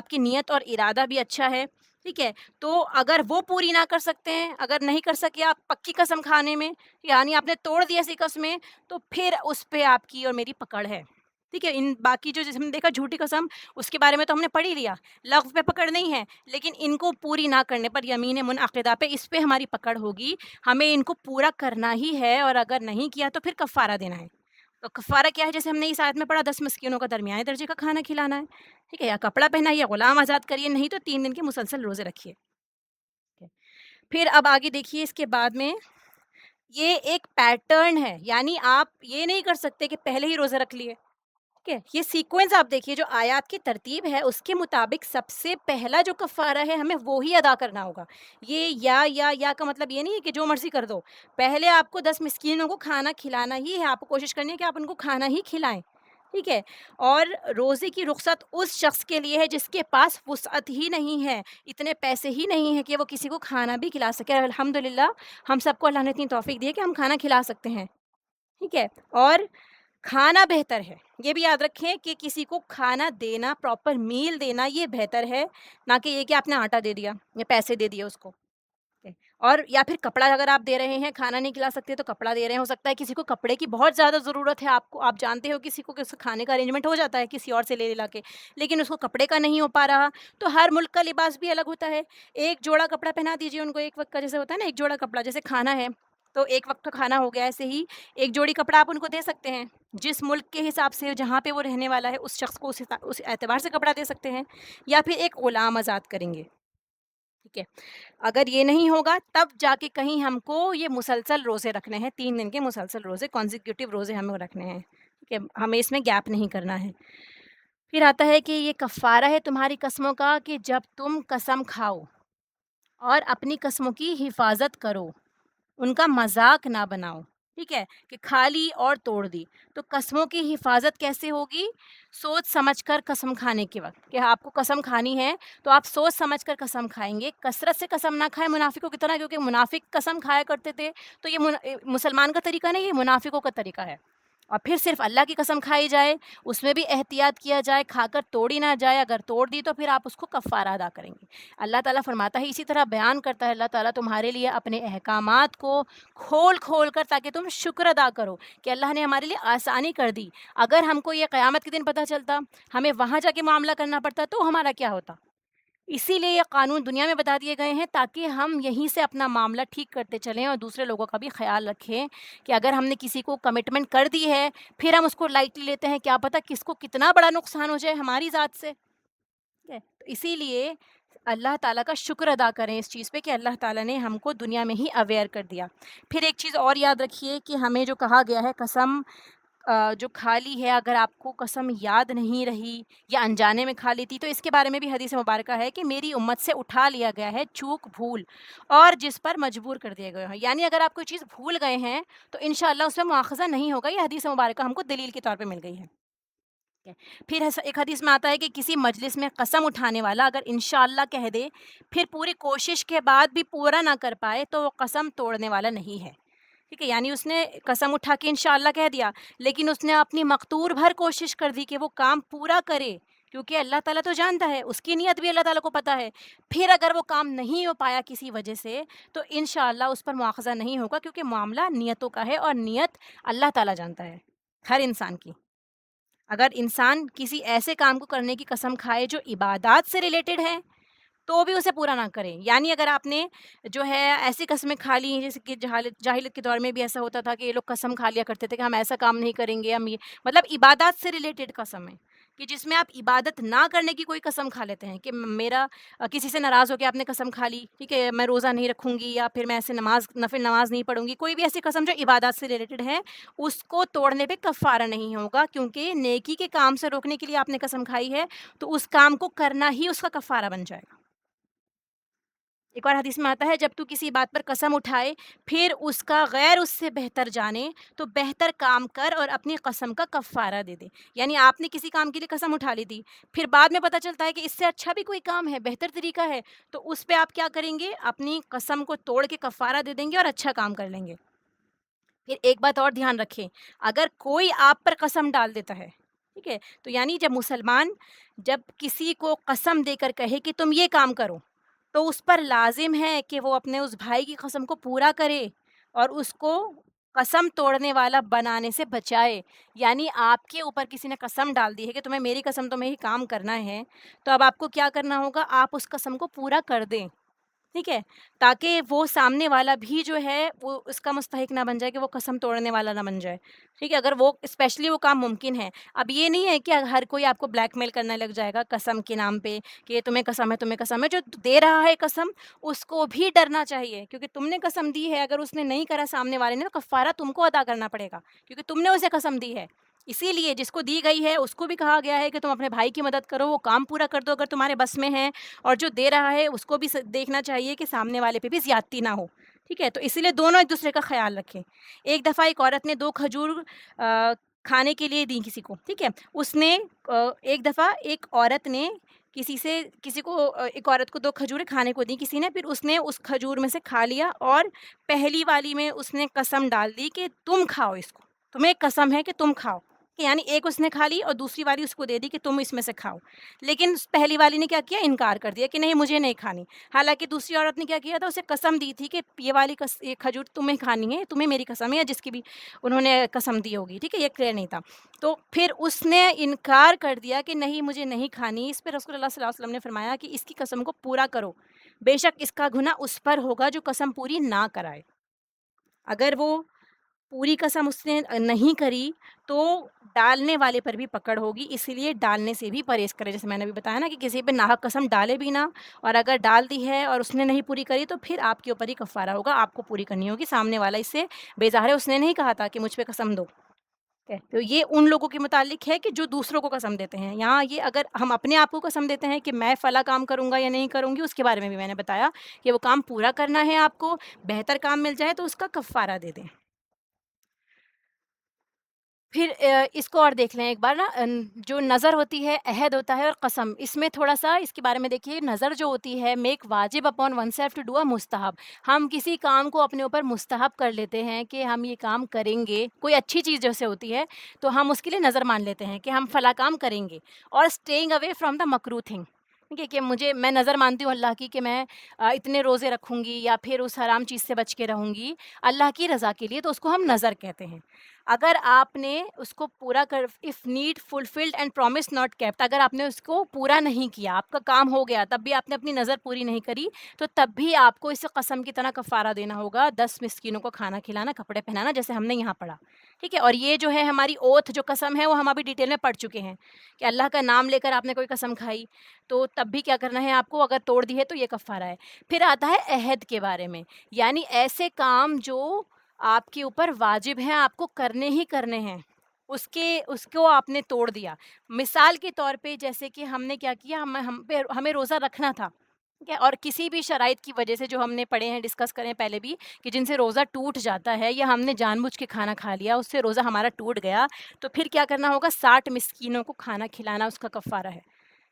کی نیت اور ارادہ بھی اچھا ہے، ٹھیک ہے، تو اگر وہ پوری نہ کر سکتے ہیں، اگر نہیں کر سکے آپ پکی قسم کھانے میں، یعنی آپ نے توڑ دی ایسی قسمیں، تو پھر اس پہ آپ کی اور میری پکڑ ہے، ٹھیک ہے۔ ان باقی جو جیسے ہم نے دیکھا جھوٹی قسم، اس کے بارے میں تو ہم نے پڑھ ہی لیا، لغو پہ پکڑ نہیں ہے، لیکن ان کو پوری نہ کرنے پر یمین منعقدہ پہ اس پہ ہماری پکڑ ہوگی، ہمیں ان کو پورا کرنا ہی ہے، اور اگر نہیں کیا تو پھر کفارہ دینا ہے۔ تو کفارہ کیا ہے؟ جیسے ہم نے اس آیت میں پڑھا 10 مسکینوں کا درمیانے درجے کا کھانا کھلانا ہے، ٹھیک ہے، یا کپڑا پہنا یا غلام آزاد کریے، نہیں تو 3 دن کے مسلسل روزے رکھیے، ٹھیک ہے۔ پھر اب آگے دیکھیے اس کے بعد میں یہ ایک پیٹرن ہے، یعنی آپ یہ نہیں کر سکتے کہ پہلے ہی روزے رکھ لیے، ٹھیک ہے، یہ سیکوینس آپ دیکھیے، جو آیات کی ترتیب ہے اس کے مطابق سب سے پہلا جو کفارہ ہے ہمیں وہی ادا کرنا ہوگا۔ یہ یا کا مطلب یہ نہیں ہے کہ جو مرضی کر دو، پہلے آپ کو 10 مسکینوں کو کھانا کھلانا ہی ہے، آپ کو کوشش کرنی ہے کہ آپ ان کو کھانا ہی کھلائیں، ٹھیک ہے، اور روزے کی رخصت اس شخص کے لیے ہے جس کے پاس وسعت ہی نہیں ہے، اتنے پیسے ہی نہیں ہیں کہ وہ کسی کو کھانا بھی کھلا سکے، الحمدللہ ہم سب کو اللہ نے اتنی توفیق دی ہے کہ ہم کھانا کھلا سکتے ہیں، ٹھیک ہے، اور کھانا بہتر ہے، یہ بھی یاد رکھیں کہ کسی کو کھانا دینا، پراپر میل دینا یہ بہتر ہے، نہ کہ یہ کہ آپ نے آٹا دے دیا یا پیسے دے دیے اس کو، اور یا پھر کپڑا اگر آپ دے رہے ہیں، کھانا نہیں کھلا سکتے تو کپڑا دے رہے ہیں، ہو سکتا ہے کسی کو کپڑے کی بہت زیادہ ضرورت ہے، آپ جانتے ہو کسی کو کہ اس کو کھانے کا ارینجمنٹ ہو جاتا ہے کسی اور سے لے لا کے، لیکن اس کو کپڑے کا نہیں ہو پا رہا، تو ہر ملک کا لباس بھی الگ ہوتا ہے، ایک جوڑا کپڑا پہنا دیجیے ان کو ایک وقت کا، جیسے ہوتا ہے نا ایک جوڑا کپڑا، جیسے کھانا ہے تو ایک وقت کا کھانا ہو گیا، ایسے ہی ایک جوڑی کپڑا آپ ان کو دے سکتے ہیں، جس ملک کے حساب سے جہاں پہ وہ رہنے والا ہے اس شخص کو اس اعتبار سے کپڑا دے سکتے ہیں، یا پھر ایک غلام آزاد کریں گے، ٹھیک ہے۔ اگر یہ نہیں ہوگا تب جا کے کہیں ہم کو یہ مسلسل روزے رکھنے ہیں، 3 دن کے مسلسل روزے، کانزیکیوٹیو روزے ہمیں رکھنے ہیں، ٹھیک ہے، ہمیں اس میں گیپ نہیں کرنا ہے۔ پھر آتا ہے کہ یہ کفارہ ہے تمہاری قسموں کا کہ جب تم قسم کھاؤ اور اپنی قسموں کی حفاظت کرو، ان کا مذاق نہ بناؤ، ٹھیک ہے، کہ کھا لی اور توڑ دی. تو قسموں کی حفاظت کیسے ہوگی؟ سوچ سمجھ کر قسم کھانے کے وقت، کہ آپ کو قسم کھانی ہے تو آپ سوچ سمجھ کر قسم کھائیں گے. کثرت سے قسم نہ کھائیں منافقوں کی طرح، کیونکہ منافق قسم کھایا کرتے تھے. تو یہ مسلمان کا طریقہ نہیں، یہ منافقوں کا طریقہ ہے. اور پھر صرف اللہ کی قسم کھائی جائے، اس میں بھی احتیاط کیا جائے، کھا کر توڑی نہ جائے. اگر توڑ دی تو پھر آپ اس کو کفارہ ادا کریں گے. اللہ تعالیٰ فرماتا ہے، اسی طرح بیان کرتا ہے اللہ تعالیٰ تمہارے لیے اپنے احکامات کو کھول کھول کر، تاکہ تم شکر ادا کرو کہ اللہ نے ہمارے لیے آسانی کر دی. اگر ہم کو یہ قیامت کے دن پتہ چلتا، ہمیں وہاں جا کے معاملہ کرنا پڑتا، تو ہمارا کیا ہوتا؟ اسی لیے یہ قانون دنیا میں بتا دیے گئے ہیں، تاکہ ہم یہیں سے اپنا معاملہ ٹھیک کرتے چلیں اور دوسرے لوگوں کا بھی خیال رکھیں کہ اگر ہم نے کسی کو کمٹمنٹ کر دی ہے، پھر ہم اس کو لائٹلی لیتے ہیں، کیا پتہ کس کو کتنا بڑا نقصان ہو جائے ہماری ذات سے. ٹھیک ہے؟ تو اسی لیے اللہ تعالیٰ کا شکر ادا کریں اس چیز پہ کہ اللہ تعالیٰ نے ہم کو دنیا میں ہی اویئر کر دیا. پھر ایک چیز اور یاد رکھیے کہ ہمیں جو کہا گیا ہے قسم جو کھا لی ہے، اگر آپ کو قسم یاد نہیں رہی یا انجانے میں کھا لی تھی، تو اس کے بارے میں بھی حدیث مبارکہ ہے کہ میری امت سے اٹھا لیا گیا ہے چوک بھول اور جس پر مجبور کر دیا گیا ہے. یعنی اگر آپ کوئی چیز بھول گئے ہیں تو انشاءاللہ اس میں مواخذہ نہیں ہوگا. یہ حدیث مبارکہ ہم کو دلیل کے طور پہ مل گئی ہے. پھر ایک حدیث میں آتا ہے کہ کسی مجلس میں قسم اٹھانے والا اگر انشاءاللہ کہہ دے، پھر پوری کوشش کے بعد بھی پورا نہ کر پائے، تو وہ قسم توڑنے والا نہیں ہے. ٹھیک ہے، یعنی اس نے قسم اٹھا کے انشاءاللہ کہہ دیا، لیکن اس نے اپنی مقتور بھر کوشش کر دی کہ وہ کام پورا کرے، کیونکہ اللہ تعالیٰ تو جانتا ہے، اس کی نیت بھی اللہ تعالیٰ کو پتہ ہے. پھر اگر وہ کام نہیں ہو پایا کسی وجہ سے، تو انشاءاللہ اس پر مواخذہ نہیں ہوگا، کیونکہ معاملہ نیتوں کا ہے اور نیت اللہ تعالیٰ جانتا ہے ہر انسان کی. اگر انسان کسی ایسے کام کو کرنے کی قسم کھائے جو عبادات سے ریلیٹڈ ہے، تو بھی اسے پورا نہ کریں. یعنی اگر آپ نے جو ہے ایسی قسمیں کھا لی ہیں، جیسے کہ جاہلیت کے دور میں بھی ایسا ہوتا تھا کہ یہ لوگ قسم کھا لیا کرتے تھے کہ ہم ایسا کام نہیں کریں گے، ہم یہ مطلب عبادات سے ریلیٹڈ قسم ہے، کہ جس میں آپ عبادت نہ کرنے کی کوئی قسم کھا لیتے ہیں، کہ میرا کسی سے ناراض ہو کے آپ نے قسم کھا لی، ٹھیک ہے، میں روزہ نہیں رکھوں گی، یا پھر میں ایسے نفل نماز نہیں پڑھوں گی. کوئی بھی ایسی قسم جو عبادات سے ریلیٹڈ ہے، اس کو توڑنے پہ کفارہ نہیں ہوگا، کیونکہ نیکی کے کام سے روکنے کے لیے آپ نے قسم کھائی ہے، تو اس کام کو کرنا ہی اس کا کفارہ بن جائے گا. ایک اور حدیث میں آتا ہے، جب تو کسی بات پر قسم اٹھائے پھر اس کا غیر اس سے بہتر جانے، تو بہتر کام کر اور اپنی قسم کا کفارہ دے دے. یعنی آپ نے کسی کام کے لیے قسم اٹھا لی تھی، پھر بعد میں پتہ چلتا ہے کہ اس سے اچھا بھی کوئی کام ہے، بہتر طریقہ ہے، تو اس پہ آپ کیا کریں گے؟ اپنی قسم کو توڑ کے کفارہ دے دیں گے اور اچھا کام کر لیں گے. پھر ایک بات اور دھیان رکھیں، اگر کوئی آپ پر قسم ڈال دیتا ہے، ٹھیک ہے، تو یعنی جب مسلمان جب کسی کو قسم دے کر کہے کہ تم یہ کام کرو، تو اس پر لازم ہے کہ وہ اپنے اس بھائی کی قسم کو پورا کرے اور اس کو قسم توڑنے والا بنانے سے بچائے. یعنی آپ کے اوپر کسی نے قسم ڈال دی ہے کہ تمہیں میری قسم تمہیں ہی کام کرنا ہے، تو اب آپ کو کیا کرنا ہوگا؟ آپ اس قسم کو پورا کر دیں. ٹھیک ہے، تاکہ وہ سامنے والا بھی جو ہے وہ اس کا مستحق نہ بن جائے کہ وہ قسم توڑنے والا نہ بن جائے. ٹھیک ہے، اگر وہ اسپیشلی وہ کام ممکن ہے. اب یہ نہیں ہے کہ ہر کوئی آپ کو بلیک میل کرنے لگ جائے گا قسم کے نام پہ کہ یہ تمہیں قسم ہے، تمہیں قسم ہے. جو دے رہا ہے قسم، اس کو بھی ڈرنا چاہیے، کیونکہ تم نے قسم دی ہے، اگر اس نے نہیں کرا سامنے والے نے، تو کفارہ تم کو ادا کرنا پڑے گا، کیونکہ تم نے اسے قسم دی ہے. اسی لیے جس کو دی گئی ہے اس کو بھی کہا گیا ہے کہ تم اپنے بھائی کی مدد کرو، وہ کام پورا کر دو اگر تمہارے بس میں ہے، اور جو دے رہا ہے اس کو بھی دیکھنا چاہیے کہ سامنے والے پہ بھی زیادتی نہ ہو. ٹھیک ہے، تو اسی لیے دونوں ایک دوسرے کا خیال رکھیں. ایک دفعہ ایک عورت نے 2 کھجور کھانے کے لیے دیں کسی کو. ٹھیک ہے، اس نے ایک دفعہ ایک عورت نے ایک عورت کو 2 کھجوریں کھانے کو دیں کسی نے، پھر اس نے اس کھجور میں سے کھا لیا، اور پہلی والی میں اس نے قسم ڈال دی کہ تم کھاؤ اس کو، تمہیں ایک قسم ہے کہ تم کھاؤ. یعنی ایک اس نے کھا لی اور دوسری والی اس کو دے دی کہ تم اس میں سے کھاؤ. لیکن پہلی والی نے کیا کیا؟ انکار کر دیا کہ نہیں مجھے نہیں کھانی. حالانکہ دوسری عورت نے کیا کیا تھا؟ اسے قسم دی تھی کہ یہ والی یہ کھجور تمہیں کھانی ہے، تمہیں میری قسم ہے، یا جس کی بھی انہوں نے قسم دی ہوگی. ٹھیک ہے، یہ کلیئر نہیں تھا. تو پھر اس نے انکار کر دیا کہ نہیں مجھے نہیں کھانی. اس پہ رسول اللہ صلی اللہ علیہ وسلم نے فرمایا کہ اس کی قسم کو پورا کرو، بے شک اس کا گناہ اس پر ہوگا جو قسم پوری نہ کرائے. اگر وہ پوری قسم اس نے نہیں کری تو ڈالنے والے پر بھی پکڑ ہوگی. اسی لیے ڈالنے سے بھی پرہیز کرے، جیسے میں نے بھی بتایا نا کہ کسی پہ ناحق قسم ڈالے بھی نہ، اور اگر ڈال دی ہے اور اس نے نہیں پوری کری تو پھر آپ کے اوپر ہی کفارہ ہوگا، آپ کو پوری کرنی ہوگی. سامنے والا اس سے بیزار ہے، اس نے نہیں کہا تھا کہ مجھ پہ قسم دو. تو یہ ان لوگوں کے متعلق ہے کہ جو دوسروں کو قسم دیتے ہیں. یہاں یہ اگر ہم اپنے آپ کو قسم دیتے ہیں کہ میں فلاں کام کروں گا یا نہیں کروں گی، اس کے بارے میں بھی میں نے بتایا کہ وہ کام پورا کرنا ہے، آپ کو بہتر کام مل جائے تو اس کا کفارہ دے دیں. پھر اس کو اور دیکھ لیں ایک بار نا، جو نظر ہوتی ہے، عہد ہوتا ہے اور قسم، اس میں تھوڑا-سا اس کے بارے میں دیکھیے. نظر جو ہوتی ہے، میک واجب upon oneself to do a مستحب. ہم کسی کام کو اپنے اوپر مستحب کر لیتے ہیں کہ ہم یہ کام کریں گے، کوئی اچھی چیز جیسے ہوتی ہے تو ہم اس کے لیے نظر مان لیتے ہیں کہ ہم فلاں کام کریں گے. اور اسٹیئنگ اوے فرام دا مکروہ تھنگ، ٹھیک ہے، کہ میں نظر مانتی ہوں اللہ کی کہ میں اتنے روزے رکھوں گی یا پھر اس حرام چیز سے بچ کے رہوں گی اللہ کی رضا کے لیے، تو اس کو ہم نظر کہتے ہیں. اگر آپ نے اس کو پورا کر، if need fulfilled and promise not kept, اگر آپ نے اس کو پورا نہیں کیا، آپ کا کام ہو گیا تب بھی آپ نے اپنی نظر پوری نہیں کری، تو تب بھی آپ کو اس قسم کی طرح کفارہ دینا ہوگا، 10 مسکینوں کو کھانا کھلانا، کپڑے پہنانا، جیسے ہم نے یہاں پڑھا. ٹھیک ہے. اور یہ جو ہے ہماری اوتھ جو قسم ہے، وہ ہم ابھی ڈیٹیل میں پڑھ چکے ہیں کہ اللہ کا نام لے کر آپ نے کوئی قسم کھائی تو تب بھی کیا کرنا ہے آپ کو، اگر توڑ دی ہے تو یہ کفارہ ہے. پھر آتا ہے عہد کے بارے میں، یعنی ایسے کام جو آپ کے اوپر واجب ہیں، آپ کو کرنے ہی کرنے ہیں، اس کو آپ نے توڑ دیا. مثال کے طور پہ جیسے کہ ہم نے کیا کیا، ہمیں روزہ رکھنا تھا، ٹھیک ہے، اور کسی بھی شرائط کی وجہ سے جو ہم نے پڑھے ہیں، ڈسکس کریں پہلے بھی، کہ جن سے روزہ ٹوٹ جاتا ہے یا ہم نے جان بوجھ کے کھانا کھا لیا، اس سے روزہ ہمارا ٹوٹ گیا، تو پھر کیا کرنا ہوگا، 60 مسکینوں کو کھانا کھلانا اس کا کفارہ ہے.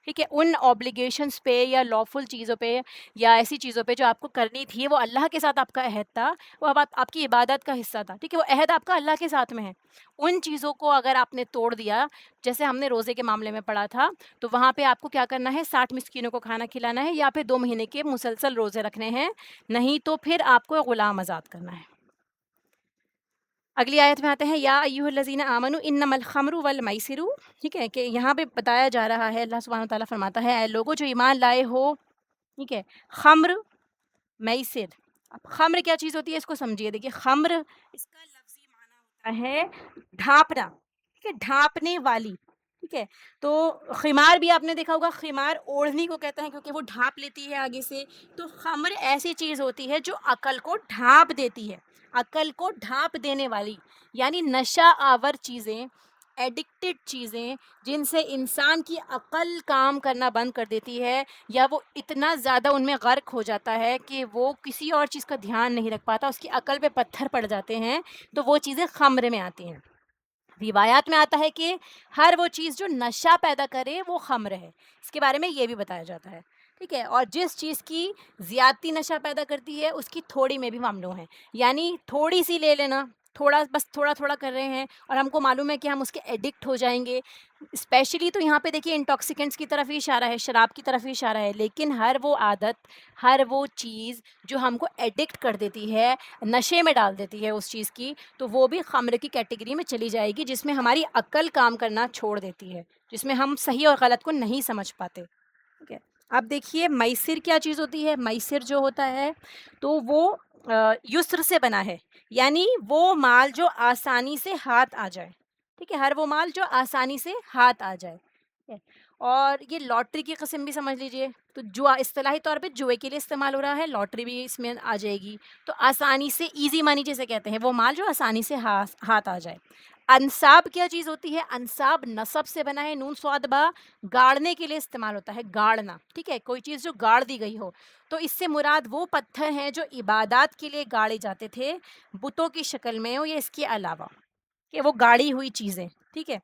ٹھیک ہے. ان اوبلیگیشنس پہ یا لافل چیزوں پہ یا ایسی چیزوں پہ جو آپ کو کرنی تھی، وہ اللہ کے ساتھ آپ کا عہد تھا، وہ اب آپ کی عبادت کا حصہ تھا. ٹھیک ہے. وہ عہد آپ کا اللہ کے ساتھ میں ہے. ان چیزوں کو اگر آپ نے توڑ دیا، جیسے ہم نے روزے کے معاملے میں پڑھا تھا، تو وہاں پہ آپ کو کیا کرنا ہے، 60 مسکینوں کو کھانا کھلانا ہے یا پھر 2 مہینے کے مسلسل روزے رکھنے ہیں، نہیں تو پھر آپ کو غلام آزاد کرنا ہے. اگلی آیت میں آتے ہیں، یا ایھا الذین آمنوا انما الخمر والمیسر. ٹھیک ہے، کہ یہاں پہ بتایا جا رہا ہے، اللہ سبحانہ وتعالیٰ فرماتا ہے، اے لوگوں جو ایمان لائے ہو. ٹھیک ہے. خمر، میسر. اب خمر کیا چیز ہوتی ہے، اس کو سمجھیے. دیکھیے، خمر اس کا لفظی معنی ہوتا ہے ڈھانپنا. ٹھیک ہے، ڈھانپنے والی. ٹھیک ہے. تو خمار بھی آپ نے دیکھا ہوگا، خمار اوڑھنی کو کہتے ہیں کیونکہ وہ ڈھانپ لیتی ہے آگے سے. تو خمر ایسی چیز ہوتی ہے جو عقل کو ڈھانپ دیتی ہے، عقل کو ڈھانپ دینے والی، یعنی نشہ آور چیزیں، ایڈکٹڈ چیزیں، جن سے انسان کی عقل کام کرنا بند کر دیتی ہے، یا وہ اتنا زیادہ ان میں غرق ہو جاتا ہے کہ وہ کسی اور چیز کا دھیان نہیں رکھ پاتا، اس کی عقل پہ پتھر پڑ جاتے ہیں، تو وہ چیزیں خمر میں آتی ہیں. روایات میں آتا ہے کہ ہر وہ چیز جو نشہ پیدا کرے وہ خمر ہے. اس کے بارے میں یہ بھی بتایا جاتا ہے. ٹھیک ہے. اور جس چیز کی زیادتی نشہ پیدا کرتی ہے، اس کی تھوڑی میں بھی ممنوع ہے. یعنی تھوڑی سی لے لینا، تھوڑا، بس تھوڑا تھوڑا کر رہے ہیں، اور ہم کو معلوم ہے کہ ہم اس کے ایڈکٹ ہو جائیں گے. اسپیشلی تو یہاں پہ دیکھیے انٹاکسیکنٹس کی طرف ہی اشارہ ہے، شراب کی طرف ہی اشارہ ہے. لیکن ہر وہ عادت، ہر وہ چیز جو ہم کو ایڈکٹ کر دیتی ہے، نشے میں ڈال دیتی ہے اس چیز کی، تو وہ بھی خمر کی کیٹیگری میں چلی جائے گی، جس میں ہماری عقل کام کرنا چھوڑ دیتی ہے، جس میں ہم صحیح اور غلط کو نہیں سمجھ پاتے. ٹھیک ہے. اب دیکھیے میسر کیا چیز ہوتی ہے. میسر جو ہوتا ہے تو وہ یسر سے بنا ہے، یعنی وہ مال جو آسانی سے ہاتھ آ جائے. ٹھیک ہے. ہر وہ مال جو آسانی سے ہاتھ آ جائے. ٹھیک ہے. اور یہ لاٹری کی قسم بھی سمجھ لیجئے. تو جوا اصطلاحی طور پہ جوئے کے لیے استعمال ہو رہا ہے، لاٹری بھی اس میں آ جائے گی. تو آسانی سے، ایزی منی جسے کہتے ہیں، وہ مال جو آسانی سے ہاتھ آ جائے. انصاب کیا چیز ہوتی ہے. انصاب نصب سے بنا ہے، نون صاد با، گاڑنے کے لیے استعمال ہوتا ہے، گاڑنا. ٹھیک ہے. کوئی چیز جو گاڑ دی گئی ہو. تو اس سے مراد وہ پتھر ہیں جو عبادات کے لیے گاڑے جاتے تھے بتوں کی شکل میں ہو یا اس کے علاوہ، کہ وہ گاڑی ہوئی چیزیں. ٹھیک ہے.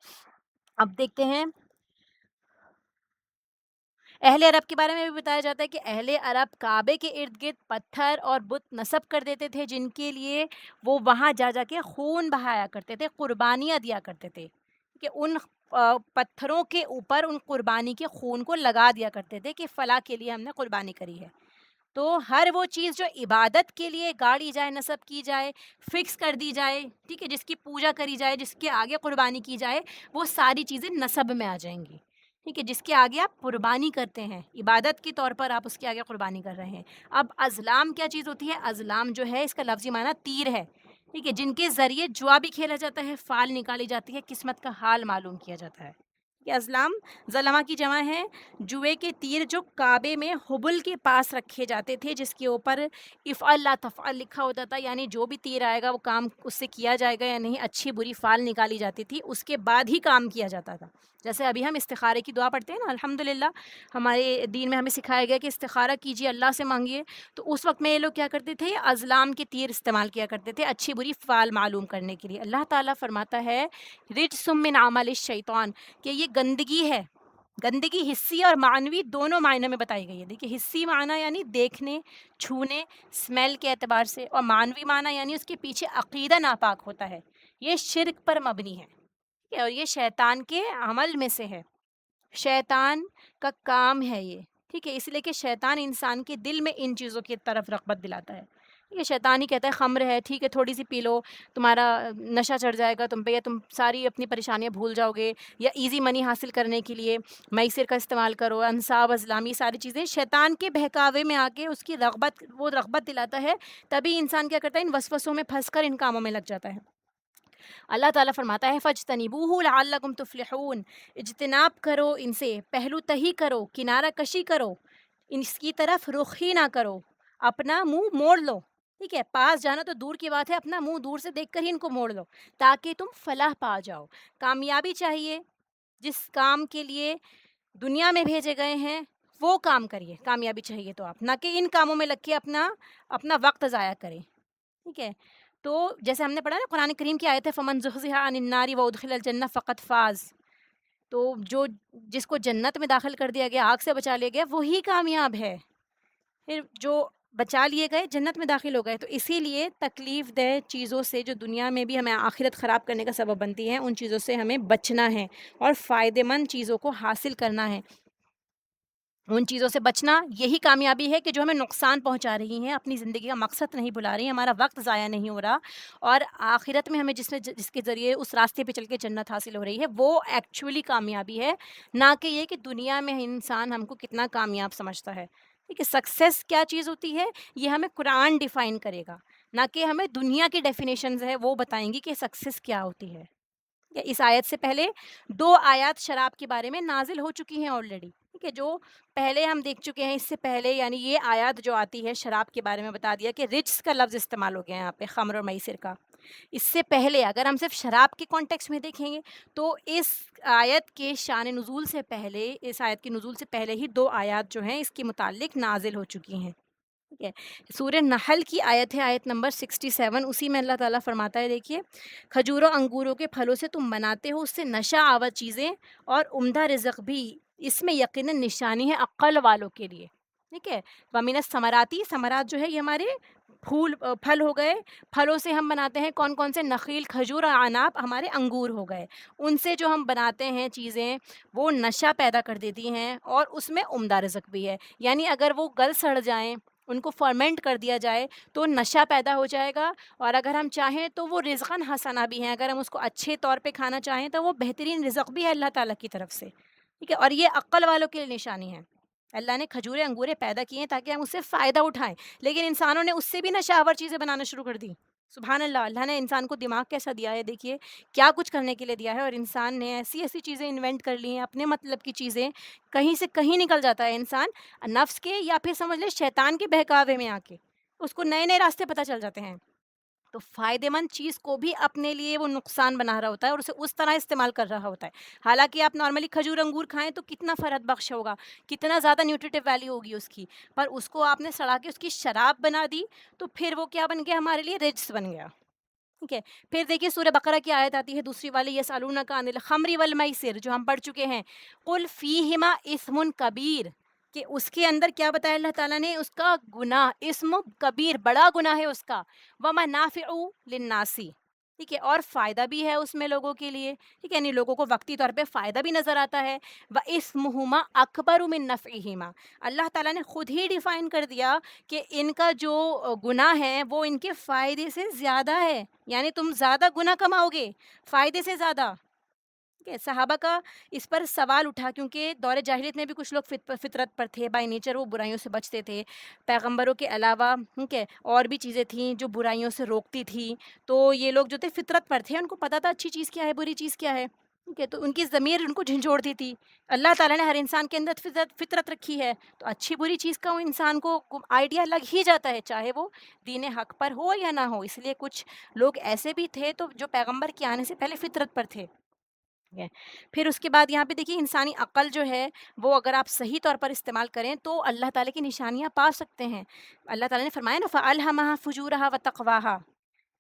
اب دیکھتے ہیں اہل عرب کے بارے میں بھی بتایا جاتا ہے کہ اہل عرب کعبے کے ارد گرد پتھر اور بت نصب کر دیتے تھے، جن کے لیے وہ وہاں جا جا کے خون بہایا کرتے تھے، قربانیاں دیا کرتے تھے، کہ ان پتھروں کے اوپر ان قربانی کے خون کو لگا دیا کرتے تھے کہ فلاں کے لیے ہم نے قربانی کری ہے. تو ہر وہ چیز جو عبادت کے لیے گاڑی جائے، نصب کی جائے، فکس کر دی جائے، ٹھیک ہے، جس کی پوجا کری جائے، جس کے آگے قربانی کی جائے، وہ ساری چیزیں نصب میں آ جائیں گی. ٹھیک ہے. جس کے آگے آپ قربانی کرتے ہیں، عبادت کے طور پر آپ اس کے آگے قربانی کر رہے ہیں. اب ازلام کیا چیز ہوتی ہے. ازلام جو ہے، اس کا لفظی معنی تیر ہے. ٹھیک ہے. جن کے ذریعے جوا بھی کھیلا جاتا ہے، فال نکالی جاتی ہے، قسمت کا حال معلوم کیا جاتا ہے. کہ ازلام ظلمہ کی جمع ہے جوئے کے تیر جو کعبے میں حبل کے پاس رکھے جاتے تھے، جس کے اوپر افعل لا تفعل لکھا ہوتا تھا، یعنی جو بھی تیر آئے گا وہ کام اس سے کیا جائے گا یا نہیں، اچھی بری فال نکالی جاتی تھی، اس کے بعد ہی کام کیا جاتا تھا. جیسے ابھی ہم استخارے کی دعا پڑھتے ہیں نا، الحمدللہ ہمارے دین میں ہمیں سکھایا گیا کہ استخارہ کیجیے، اللہ سے مانگیے. تو اس وقت میں یہ لوگ کیا کرتے تھے، ازلام کے تیر استعمال کیا کرتے تھے اچھی بری فال معلوم کرنے کے لیے. اللہ تعالیٰ فرماتا ہے رجس من عمل الشیطان، کہ یہ گندگی ہے. گندگی حصی اور معنوی دونوں معنی میں بتائی گئی ہے. دیکھیے حصی معنی یعنی دیکھنے، چھونے، اسمیل کے اعتبار سے، اور معنوی معنی یعنی اس کے پیچھے عقیدہ ناپاک ہوتا ہے، یہ شرک پر مبنی ہے. ٹھیک ہے، اور یہ شیطان کے عمل میں سے ہے، شیطان کا کام ہے یہ. ٹھیک ہے، اس لیے کہ شیطان انسان کے دل میں ان چیزوں کی طرف رغبت دلاتا ہے. یہ شیطان ہی کہتا ہے خمر ہے، ٹھیک ہے تھوڑی سی پی لو، تمہارا نشہ چڑھ جائے گا تم پہ، یا تم ساری اپنی پریشانیاں بھول جاؤ گے، یا ایزی منی حاصل کرنے کے لیے میسر کا استعمال کرو، انصاب ازلامی ساری چیزیں شیطان کے بہکاوے میں آ کے اس کی رغبت، وہ رغبت دلاتا ہے. تبھی انسان کیا کرتا ہے، ان وسوسوں میں پھنس کر ان کاموں میں لگ جاتا ہے. اللہ تعالیٰ فرماتا ہے فَاجْتَنِبُوهُ لَعَلَّكُمْ تُفْلِحُونَ، اجتناب کرو ان سے، پہلو تہی کرو، کنارہ کشی کرو، اس کی طرف رخ ہی نہ کرو، اپنا منہ موڑ لو. ٹھیک ہے، پاس جانا تو دور کی بات ہے، اپنا منہ دور سے دیکھ کر ہی ان کو موڑ لو تاکہ تم فلاح پا جاؤ. کامیابی چاہیے، جس کام کے لیے دنیا میں بھیجے گئے ہیں وہ کام کریے. کامیابی چاہیے تو آپ نہ کہ ان کاموں میں لگ کے اپنا وقت ضائع کریں. ٹھیک ہے، تو جیسے ہم نے پڑھا نا قرآن کریم کی آیت ہے فمن زحزح عن النار وادخل الجنہ فقد فاز، تو جس کو جنت میں داخل کر دیا گیا، آگ سے بچا لیا گیا، وہی کامیاب ہے. پھر جو بچا لیے گئے جنت میں داخل ہو گئے. تو اسی لیے تکلیف دہ چیزوں سے جو دنیا میں بھی ہمیں آخرت خراب کرنے کا سبب بنتی ہیں، ان چیزوں سے ہمیں بچنا ہے اور فائدہ مند چیزوں کو حاصل کرنا ہے. ان چیزوں سے بچنا یہی کامیابی ہے کہ جو ہمیں نقصان پہنچا رہی ہیں، اپنی زندگی کا مقصد نہیں بھلا رہی ہیں، ہمارا وقت ضائع نہیں ہو رہا، اور آخرت میں ہمیں جس کے ذریعے اس راستے پہ چل کے جنت حاصل ہو رہی ہے، وہ ایکچولی کامیابی ہے. نہ کہ یہ کہ دنیا میں انسان ہم کو کتنا کامیاب سمجھتا ہے. ٹھیک ہے، سکسیس کیا چیز ہوتی ہے یہ ہمیں قرآن ڈیفائن کرے گا، نہ کہ ہمیں دنیا کی ڈیفینیشنز ہے وہ بتائیں گی کہ سکسیس کیا ہوتی ہے. اس آیت سے پہلے 2 آیات شراب کے بارے میں نازل ہو چکی ہیں آلریڈی. ٹھیک ہے، جو پہلے ہم دیکھ چکے ہیں. اس سے پہلے یعنی یہ آیات جو آتی ہے شراب کے بارے میں بتا دیا کہ رجس کا لفظ استعمال ہو گیا یہاں پہ، خمر اور میسر کا. اس سے پہلے اگر ہم صرف شراب کے کانٹیکس میں دیکھیں گے تو اس آیت کے شان نزول سے پہلے، اس آیت کے نزول سے پہلے ہی 2 آیات جو ہیں اس کے متعلق نازل ہو چکی ہیں. ٹھیک ہے، سورہ نحل کی آیت ہے، آیت نمبر 67. اسی میں اللہ تعالیٰ فرماتا ہے، دیکھیے کھجوروں انگوروں کے پھلوں سے تم بناتے ہو اس سے نشہ آور چیزیں اور عمدہ رزق بھی، اس میں یقیناً نشانی ہے عقل والوں کے لیے. ٹھیک ہے، وَمِنَ الثَّمَرَاتِ، ثمرات جو ہے یہ ہمارے پھل ہو گئے. پھلوں سے ہم بناتے ہیں کون کون سے، نخیل، کھجور اور عناب ہمارے انگور ہو گئے. ان سے جو ہم بناتے ہیں چیزیں وہ نشہ پیدا کر دیتی ہیں اور اس میں عمدہ رزق بھی ہے. یعنی اگر وہ گل سڑ جائیں، ان کو فرمنٹ کر دیا جائے تو نشہ پیدا ہو جائے گا، اور اگر ہم چاہیں تو وہ رزقاً حسنہ بھی ہیں. اگر ہم اس کو اچھے طور پہ کھانا چاہیں تو وہ بہترین رزق بھی ہے اللہ تعالیٰ کی طرف سے. ٹھیک ہے، اور یہ عقل والوں کے لیے نشانی ہے. اللہ نے کھجورے انگورے پیدا کیے ہیں تاکہ ہم اس سے فائدہ اٹھائیں، لیکن انسانوں نے اس سے بھی نشہ آور چیزیں بنانا شروع کر دی. سبحان اللہ، اللہ نے انسان کو دماغ کیسا دیا ہے، دیکھیے کیا کچھ کرنے کے لیے دیا ہے، اور انسان نے ایسی ایسی چیزیں انوینٹ کر لی ہیں، اپنے مطلب کی چیزیں. کہیں سے کہیں نکل جاتا ہے انسان، نفس کے یا پھر سمجھ لیں شیطان کے بہکاوے میں آ کے اس کو نئے نئے راستے پتہ چل جاتے ہیں. تو فائدہ مند چیز کو بھی اپنے لیے وہ نقصان بنا رہا ہوتا ہے اور اسے اس طرح استعمال کر رہا ہوتا ہے. حالانکہ آپ نارملی کھجور انگور کھائیں تو کتنا فرد بخش ہوگا، کتنا زیادہ نیوٹریٹو ویلیو ہوگی اس کی، پر اس کو آپ نے سڑا کے اس کی شراب بنا دی تو پھر وہ کیا بن گیا، ہمارے لیے رجس بن گیا. ٹھیک ہے، پھر دیکھیے سورہ بقرہ کی آیت آتی ہے دوسری والی، یسألونک عن الخمر والمیسر، جو ہم پڑھ چکے ہیں. قل فیہما اثم کبیر، کہ اس کے اندر کیا بتایا اللہ تعالیٰ نے، اس کا گناہ، اسم کبیر، بڑا گناہ ہے اس کا، ومنافع للناس. ٹھیک ہے، اور فائدہ بھی ہے اس میں لوگوں کے لیے. ٹھیک ہے، یعنی لوگوں کو وقتی طور پہ فائدہ بھی نظر آتا ہے. وَإِثْمُهُمَا أَكْبَرُ مِن نَفْعِهِمَا، اللہ تعالیٰ نے خود ہی ڈیفائن کر دیا کہ ان کا جو گناہ ہے وہ ان کے فائدے سے زیادہ ہے. یعنی تم زیادہ گناہ کماؤ گے فائدے سے زیادہ. ٹھیک ہے، صحابہ کا اس پر سوال اٹھا کیونکہ دور جاہلیت میں بھی کچھ لوگ فطرت پر تھے، بائی نیچر وہ برائیوں سے بچتے تھے. پیغمبروں کے علاوہ ٹھیک ہے اور بھی چیزیں تھیں جو برائیوں سے روکتی تھی. تو یہ لوگ جو تھے فطرت پر تھے، ان کو پتہ تھا اچھی چیز کیا ہے، بری چیز کیا ہے. ٹھیک ہے، تو ان کی ضمیر ان کو جھنجھوڑتی تھی۔ اللہ تعالیٰ نے ہر انسان کے اندر فطرت رکھی ہے، تو اچھی بری چیز کا وہ انسان کو آئیڈیا لگ ہی جاتا ہے، چاہے وہ دین حق پر ہو یا نہ ہو۔ اس لیے کچھ لوگ ایسے بھی تھے تو جو پیغمبر کے آنے سے پہلے فطرت پر تھے۔ ٹھیک ہے، پھر اس کے بعد یہاں پہ دیکھیے انسانی عقل جو ہے وہ اگر آپ صحیح طور پر استعمال کریں تو اللہ تعالیٰ کی نشانیاں پا سکتے ہیں۔ اللہ تعالیٰ نے فرمایا نا فَأَلْهَمَهَا فُجُورَهَا وَتَقْوَاهَا،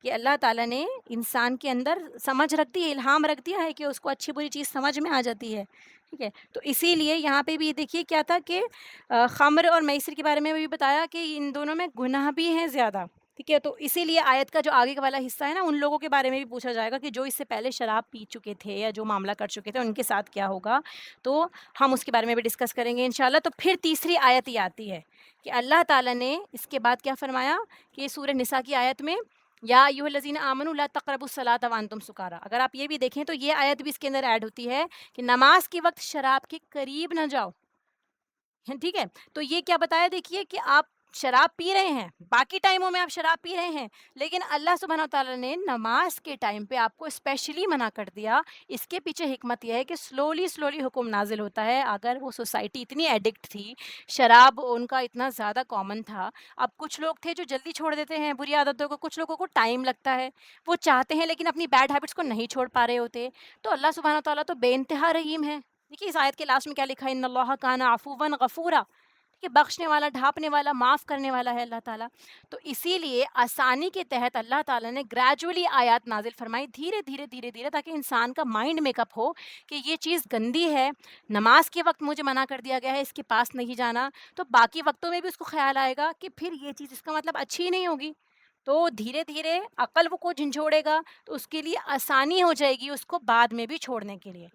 کہ اللہ تعالیٰ نے انسان کے اندر سمجھ رکھ دی ہے، الہام رکھ دیا ہے کہ اس کو اچھی بری چیز سمجھ میں آ جاتی ہے۔ ٹھیک ہے، تو اسی لیے یہاں پہ بھی دیکھیے کیا تھا کہ خمر اور میسر کے بارے میں بھی بتایا کہ ان دونوں میں گناہ بھی ہیں زیادہ۔ ٹھیک ہے، تو اسی لیے آیت کا جو آگے والا حصہ ہے نا، ان لوگوں کے بارے میں بھی پوچھا جائے گا کہ جو اس سے پہلے شراب پی چکے تھے یا جو معاملہ کر چکے تھے ان کے ساتھ کیا ہوگا، تو ہم اس کے بارے میں بھی ڈسکس کریں گے انشاءاللہ۔ تو پھر تیسری آیت یہ آتی ہے کہ اللہ تعالیٰ نے اس کے بعد کیا فرمایا کہ سورہ نساء کی آیت میں یا ایھا الذین آمنوا لا تقربوا الصلاۃ وانتم سکارا، اگر آپ یہ بھی دیکھیں تو یہ آیت بھی اس کے اندر ایڈ ہوتی ہے کہ نماز کے وقت شراب کے قریب نہ جاؤ۔ ٹھیک ہے، تو یہ کیا بتایا دیکھیے کہ آپ شراب پی رہے ہیں، باقی ٹائموں میں آپ شراب پی رہے ہیں، لیکن اللہ سبحانہ وتعالیٰ نے نماز کے ٹائم پہ آپ کو اسپیشلی منع کر دیا۔ اس کے پیچھے حکمت یہ ہے کہ سلولی حکم نازل ہوتا ہے۔ اگر وہ سوسائٹی اتنی ایڈکٹ تھی، شراب ان کا اتنا زیادہ کامن تھا، اب کچھ لوگ تھے جو جلدی چھوڑ دیتے ہیں بری عادتوں کو، کچھ لوگوں کو ٹائم لگتا ہے، وہ چاہتے ہیں لیکن اپنی بیڈ ہیبٹس کو نہیں چھوڑ پا رہے ہوتے، تو اللہ سبحانہ وتعالیٰ تو بے انتہا رحیم ہے۔ دیکھیے اس آیت کے لاسٹ میں کیا لکھا ہے، ان اللہ کان عفوا غفورا، کہ بخشنے والا، ڈھانپنے والا، معاف کرنے والا ہے اللہ تعالیٰ۔ تو اسی لیے آسانی کے تحت اللہ تعالیٰ نے گریجولی آیات نازل فرمائی، دھیرے دھیرے تاکہ انسان کا مائنڈ میک اپ ہو کہ یہ چیز گندی ہے، نماز کے وقت مجھے منع کر دیا گیا ہے، اس کے پاس نہیں جانا، تو باقی وقتوں میں بھی اس کو خیال آئے گا کہ پھر یہ چیز اس کا مطلب اچھی نہیں ہوگی، تو دھیرے دھیرے عقل وہ کو جھنجھوڑے گا، تو اس کے لیے آسانی ہو جائے گی اس کو بعد میں بھی چھوڑنے کے لیے۔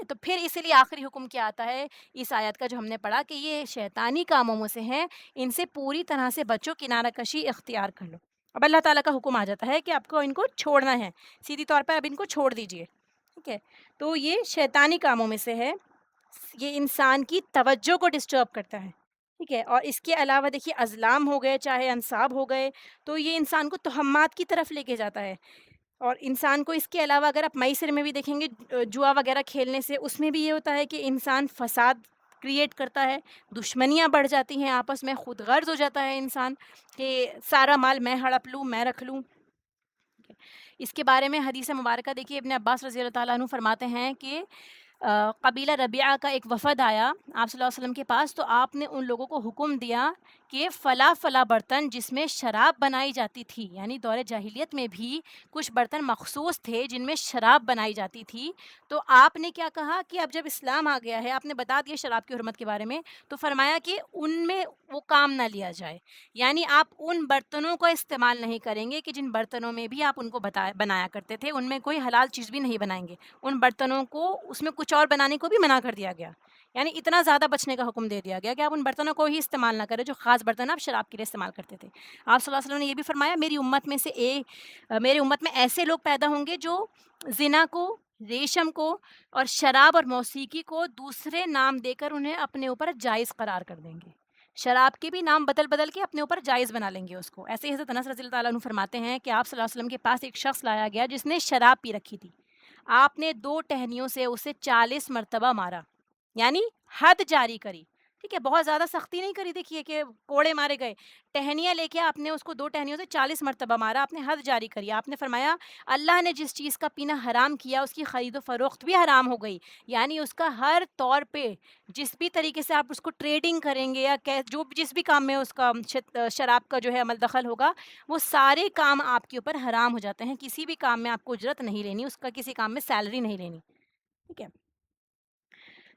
تو پھر اسی لیے آخری حکم کیا آتا ہے اس آیت کا جو ہم نے پڑھا کہ یہ شیطانی کاموں میں سے ہیں، ان سے پوری طرح سے بچو، کنارہ کشی اختیار کر لو۔ اب اللہ تعالیٰ کا حکم آ جاتا ہے کہ آپ کو ان کو چھوڑنا ہے، سیدھی طور پر اب ان کو چھوڑ دیجئے۔ ٹھیک ہے، تو یہ شیطانی کاموں میں سے ہے، یہ انسان کی توجہ کو ڈسٹرب کرتا ہے۔ ٹھیک ہے، اور اس کے علاوہ دیکھیے ازلام ہو گئے چاہے انصاب ہو گئے، تو یہ انسان کو تہمات کی طرف لے کے جاتا ہے، اور انسان کو اس کے علاوہ اگر آپ میسر میں بھی دیکھیں گے، جوا وغیرہ کھیلنے سے اس میں بھی یہ ہوتا ہے کہ انسان فساد کریٹ کرتا ہے، دشمنیاں بڑھ جاتی ہیں آپس میں، خود غرض ہو جاتا ہے انسان کہ سارا مال میں ہڑپ لوں، میں رکھ لوں۔ اس کے بارے میں حدیث مبارکہ دیکھیے، ابن عباس رضی اللہ تعالیٰ عنہ فرماتے ہیں کہ قبیلہ ربیعہ کا ایک وفد آیا آپ صلی اللہ علیہ وسلم کے پاس، تو آپ نے ان لوگوں کو حکم دیا کہ فلاں برتن جس میں شراب بنائی جاتی تھی، یعنی دور جاہلیت میں بھی کچھ برتن مخصوص تھے جن میں شراب بنائی جاتی تھی، تو آپ نے کیا کہا کہ اب جب اسلام آ گیا ہے، آپ نے بتا دیا شراب کی حرمت کے بارے میں، تو فرمایا کہ ان میں وہ کام نہ لیا جائے، یعنی آپ ان برتنوں کا استعمال نہیں کریں گے کہ جن برتنوں میں بھی آپ ان کو بنایا کرتے تھے، ان میں کوئی حلال چیز بھی نہیں بنائیں گے، ان برتنوں کو اس میں کچھ اور بنانے کو بھی منع کر دیا گیا، یعنی اتنا زیادہ بچنے کا حکم دے دیا گیا کہ آپ ان برتنوں کو ہی استعمال نہ کریں جو خاص برتن آپ شراب کے لیے استعمال کرتے تھے۔ آپ صلی اللہ علیہ وسلم نے یہ بھی فرمایا میری امت میں ایسے لوگ پیدا ہوں گے جو زنا کو، ریشم کو اور شراب اور موسیقی کو دوسرے نام دے کر انہیں اپنے اوپر جائز قرار کر دیں گے، شراب کے بھی نام بدل بدل کے اپنے اوپر جائز بنا لیں گے اس کو۔ ایسے ہی حضرت انس رضی اللہ تعالیٰ عنہ فرماتے ہیں کہ آپ صلی اللہ علیہ وسلم کے پاس ایک شخص لایا گیا جس نے شراب پی رکھی تھی، آپ نے 2 ٹہنیوں سے اسے 40 مرتبہ مارا، یعنی حد جاری کری۔ ٹھیک ہے، بہت زیادہ سختی نہیں کری، دیکھیے کہ کوڑے مارے گئے، ٹہنیاں لے کے آپ نے اس کو 2 ٹہنیوں سے 40 مرتبہ مارا، آپ نے حد جاری کری۔ آپ نے فرمایا اللہ نے جس چیز کا پینا حرام کیا اس کی خرید و فروخت بھی حرام ہو گئی، یعنی اس کا ہر طور پہ جس بھی طریقے سے آپ اس کو ٹریڈنگ کریں گے یا جس بھی کام میں اس کا شراب کا جو ہے عمل دخل ہوگا، وہ سارے کام آپ کے اوپر حرام ہو جاتے ہیں، کسی بھی کام میں آپ کو اجرت نہیں لینی، اس کا کسی کام میں سیلری نہیں لینی۔ ٹھیک ہے،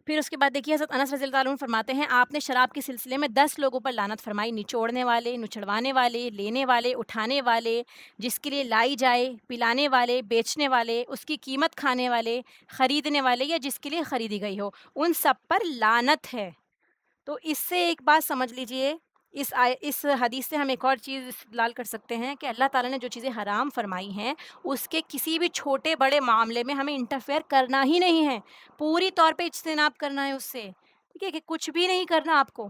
پھر اس کے بعد دیکھیے حضرت انس رضی اللہ عنہ فرماتے ہیں آپ نے شراب کے سلسلے میں 10 لوگوں پر لعنت فرمائی، نچوڑنے والے، نچڑوانے والے، لینے والے، اٹھانے والے، جس کے لیے لائی جائے، پلانے والے، بیچنے والے، اس کی قیمت کھانے والے، خریدنے والے یا جس کے لیے خریدی گئی ہو، ان سب پر لعنت ہے۔ تو اس سے ایک بات سمجھ لیجئے، اس حدیث سے ہم ایک اور چیز استدلال کر سکتے ہیں کہ اللہ تعالیٰ نے جو چیزیں حرام فرمائی ہیں اس کے کسی بھی چھوٹے بڑے معاملے میں ہمیں انٹرفیئر کرنا ہی نہیں ہے، پوری طور پہ اجتناب کرنا ہے اس سے۔ ٹھیک ہے، کہ کچھ بھی نہیں کرنا آپ کو،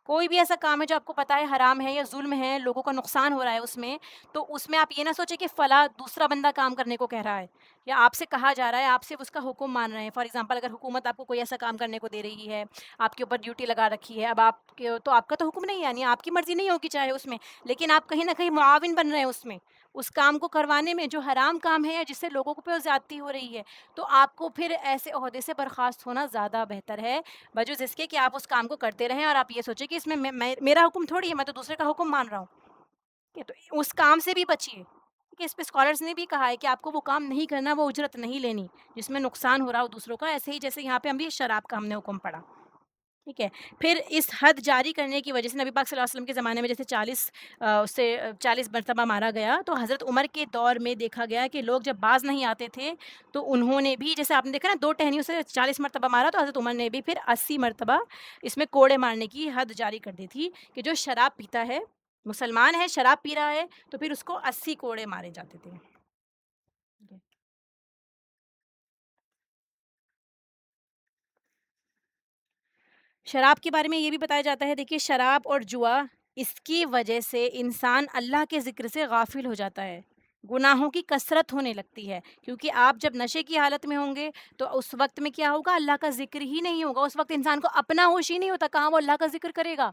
کوئی بھی ایسا کام ہے جو آپ کو پتہ ہے حرام ہے یا ظلم ہے، لوگوں کا نقصان ہو رہا ہے اس میں، تو اس میں آپ یہ نہ سوچیں کہ فلاں دوسرا بندہ کام کرنے کو کہہ رہا ہے یا آپ سے کہا جا رہا ہے، آپ صرف اس کا حکم مان رہے ہیں. فار ایگزامپل اگر حکومت آپ کو کوئی ایسا کام کرنے کو دے رہی ہے، آپ کے اوپر ڈیوٹی لگا رکھی ہے، اب آپ کے تو آپ کا تو حکم نہیں ہے، یعنی آپ کی مرضی نہیں ہوگی چاہے اس میں، لیکن آپ کہیں نہ کہیں معاون بن رہے ہیں اس میں، اس کام کو کروانے میں جو حرام کام ہے یا جس سے لوگوں کو پہ زیادتی ہو رہی ہے. تو آپ کو پھر ایسے عہدے سے برخاست ہونا زیادہ بہتر ہے، بجوز اس کے کہ آپ اس کام کو کرتے رہیں اور آپ یہ سوچیں کہ اس میں میرا حکم تھوڑی ہے، میں تو دوسرے کا حکم مان رہا ہوں. تو اس کام سے بھی بچیے. کہ اس پہ اسکالرس نے بھی کہا ہے کہ آپ کو وہ کام نہیں کرنا، وہ اجرت نہیں لینی جس میں نقصان ہو رہا ہو دوسروں کا. ایسے ہی جیسے یہاں پہ ہم بھی شراب کا ہم نے حکم پڑھا. ٹھیک ہے. پھر اس حد جاری کرنے کی وجہ سے نبی پاک صلی اللہ علیہ وسلم کے زمانے میں جیسے 40 مرتبہ مارا گیا، تو حضرت عمر کے دور میں دیکھا گیا کہ لوگ جب باز نہیں آتے تھے تو انہوں نے بھی، جیسے آپ نے دیکھا نا 2 ٹہنیوں سے 40 مرتبہ مارا، تو حضرت عمر نے بھی پھر 80 مرتبہ اس میں کوڑے مارنے کی حد جاری کر دی تھی کہ جو شراب پیتا ہے، مسلمان ہے، شراب پی رہا ہے، تو پھر اس کو 80 کوڑے مارے جاتے تھے. شراب کے بارے میں یہ بھی بتایا جاتا ہے، دیکھیے شراب اور جوا، اس کی وجہ سے انسان اللہ کے ذکر سے غافل ہو جاتا ہے، گناہوں کی کثرت ہونے لگتی ہے. کیونکہ آپ جب نشے کی حالت میں ہوں گے تو اس وقت میں کیا ہوگا، اللہ کا ذکر ہی نہیں ہوگا. اس وقت انسان کو اپنا ہوش ہی نہیں ہوتا، کہاں وہ اللہ کا ذکر کرے گا.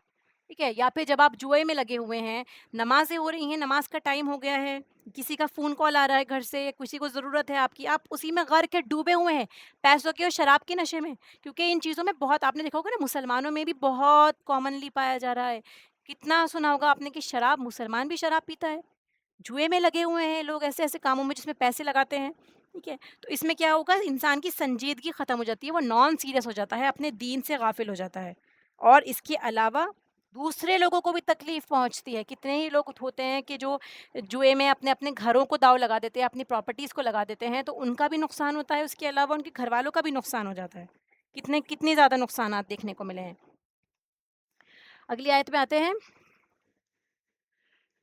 ٹھیک ہے. یا پھر جب آپ جوئے میں لگے ہوئے ہیں، نمازیں ہو رہی ہیں، نماز کا ٹائم ہو گیا ہے، کسی کا فون کال آ رہا ہے گھر سے، کسی کو ضرورت ہے آپ کی، آپ اسی میں غرق کے ڈوبے ہوئے ہیں پیسوں کے اور شراب کے نشے میں. کیونکہ ان چیزوں میں بہت، آپ نے دیکھا ہوگا نا، مسلمانوں میں بھی بہت کامنلی پایا جا رہا ہے. کتنا سنا ہوگا آپ نے کہ شراب، مسلمان بھی شراب پیتا ہے. جوئے میں لگے ہوئے ہیں لوگ، ایسے ایسے کاموں میں جس میں پیسے لگاتے ہیں. ٹھیک ہے. تو اس میں کیا ہوگا، انسان کی سنجیدگی ختم ہو جاتی ہے، وہ نان سیریس ہو جاتا ہے، اپنے دین سے غافل ہو جاتا ہے. اور اس کے علاوہ دوسرے لوگوں کو بھی تکلیف پہنچتی ہے. کتنے ہی لوگ ہوتے ہیں کہ جو جوئے میں اپنے اپنے گھروں کو داؤ لگا دیتے ہیں، اپنی پراپرٹیز کو لگا دیتے ہیں، تو ان کا بھی نقصان ہوتا ہے، اس کے علاوہ ان کے گھر والوں کا بھی نقصان ہو جاتا ہے. کتنے زیادہ نقصانات دیکھنے کو ملے ہیں. اگلی آیت پہ آتے ہیں.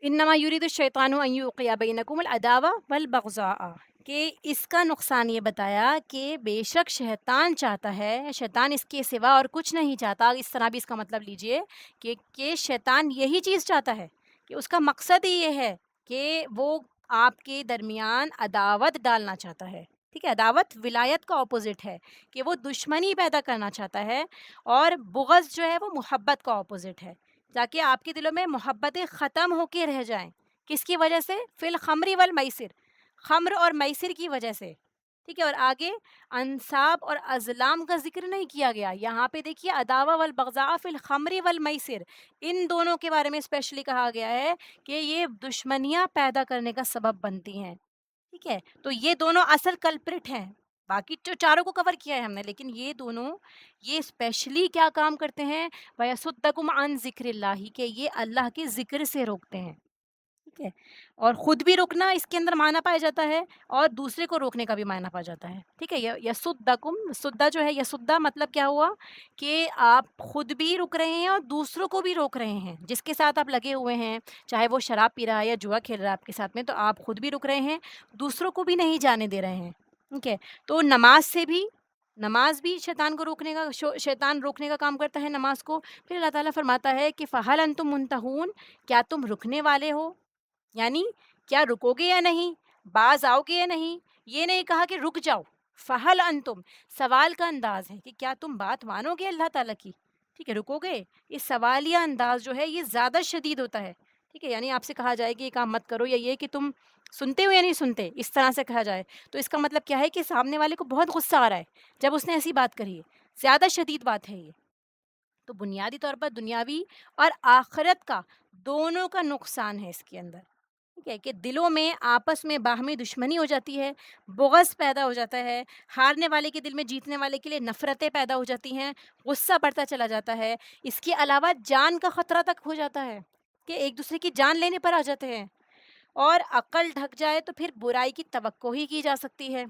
انما یرید الشیطان ان یوقع بینکم العداوہ والبغضاء، کہ اس کا نقصان یہ بتایا کہ بے شک شیطان چاہتا ہے، شیطان اس کے سوا اور کچھ نہیں چاہتا. اس طرح بھی اس کا مطلب لیجئے کہ شیطان یہی چیز چاہتا ہے، کہ اس کا مقصد ہی یہ ہے کہ وہ آپ کے درمیان عداوت ڈالنا چاہتا ہے. ٹھیک ہے. عداوت ولایت کا اپوزٹ ہے، کہ وہ دشمنی پیدا کرنا چاہتا ہے، اور بغض جو ہے وہ محبت کا اپوزٹ ہے، تاکہ آپ کے دلوں میں محبتیں ختم ہو کے رہ جائیں. کس کی وجہ سے؟ فی الخمر والمیسر، خمر اور میسر کی وجہ سے. ٹھیک ہے. اور آگے انصاب اور ازلام کا ذکر نہیں کیا گیا. یہاں پہ دیکھیے عداوہ والبغضاء فی الخمر والمیسر، ان دونوں کے بارے میں اسپیشلی کہا گیا ہے کہ یہ دشمنیاں پیدا کرنے کا سبب بنتی ہیں. ٹھیک ہے. تو یہ دونوں اصل کلپرٹ ہیں. باقی جو چاروں کو کور کیا ہے ہم نے، لیکن یہ دونوں، یہ اسپیشلی کیا کام کرتے ہیں، وَيَصُدَّكُمْ عَنْ ذِكْرِ اللَّهِ، کہ یہ اللہ کے ذکر سے روکتے ہیں. ٹھیک ہے. اور خود بھی رکنا اس کے اندر معنی پایا جاتا ہے، اور دوسرے کو روکنے کا بھی معنی پایا جاتا ہے. ٹھیک ہے. یسدکم، سدا جو ہے یسدا مطلب کیا ہوا، کہ آپ خود بھی رک رہے ہیں اور دوسروں کو بھی روک رہے ہیں. جس کے ساتھ آپ لگے ہوئے ہیں، چاہے وہ شراب پی رہا ہے یا جوا کھیل رہا ہے آپ کے ساتھ میں، تو آپ خود بھی رک رہے ہیں، دوسروں کو بھی نہیں جانے دے رہے ہیں. ٹھیک ہے. تو نماز سے بھی، نماز بھی شیطان کو روکنے کا، شیطان روکنے کا کام کرتا ہے نماز کو. پھر اللہ تعالیٰ فرماتا ہے کہ فہل انتم منتہون، کیا تم رکنے والے ہو، یعنی کیا رکو گے یا نہیں، باز آؤ گے یا نہیں. یہ نہیں کہا کہ رک جاؤ، فہل انتم سوال کا انداز ہے کہ کیا تم بات مانو گے اللہ تعالیٰ کی. ٹھیک ہے. رکو گے، یہ سوالیہ انداز جو ہے یہ زیادہ شدید ہوتا ہے. ٹھیک ہے. یعنی آپ سے کہا جائے کہ یہ کام مت کرو، یا یہ کہ تم سنتے ہو یا نہیں سنتے، اس طرح سے کہا جائے، تو اس کا مطلب کیا ہے کہ سامنے والے کو بہت غصہ آ رہا ہے جب اس نے ایسی بات کہی ہے، زیادہ شدید بات ہے یہ. تو بنیادی طور پر دنیاوی اور آخرت کا دونوں کا نقصان ہے اس کے اندر. ٹھیک ہے. کہ دلوں میں آپس میں باہمی دشمنی ہو جاتی ہے، بغض پیدا ہو جاتا ہے، ہارنے والے کے دل میں جیتنے والے کے لیے نفرتیں پیدا ہو جاتی ہیں، غصہ بڑھتا چلا جاتا ہے. اس کے علاوہ جان کا خطرہ تک ہو جاتا ہے، کہ ایک دوسرے کی جان لینے پر آ جاتے ہیں. اور عقل ڈھک جائے تو پھر برائی کی توقع ہی کی جا سکتی ہے،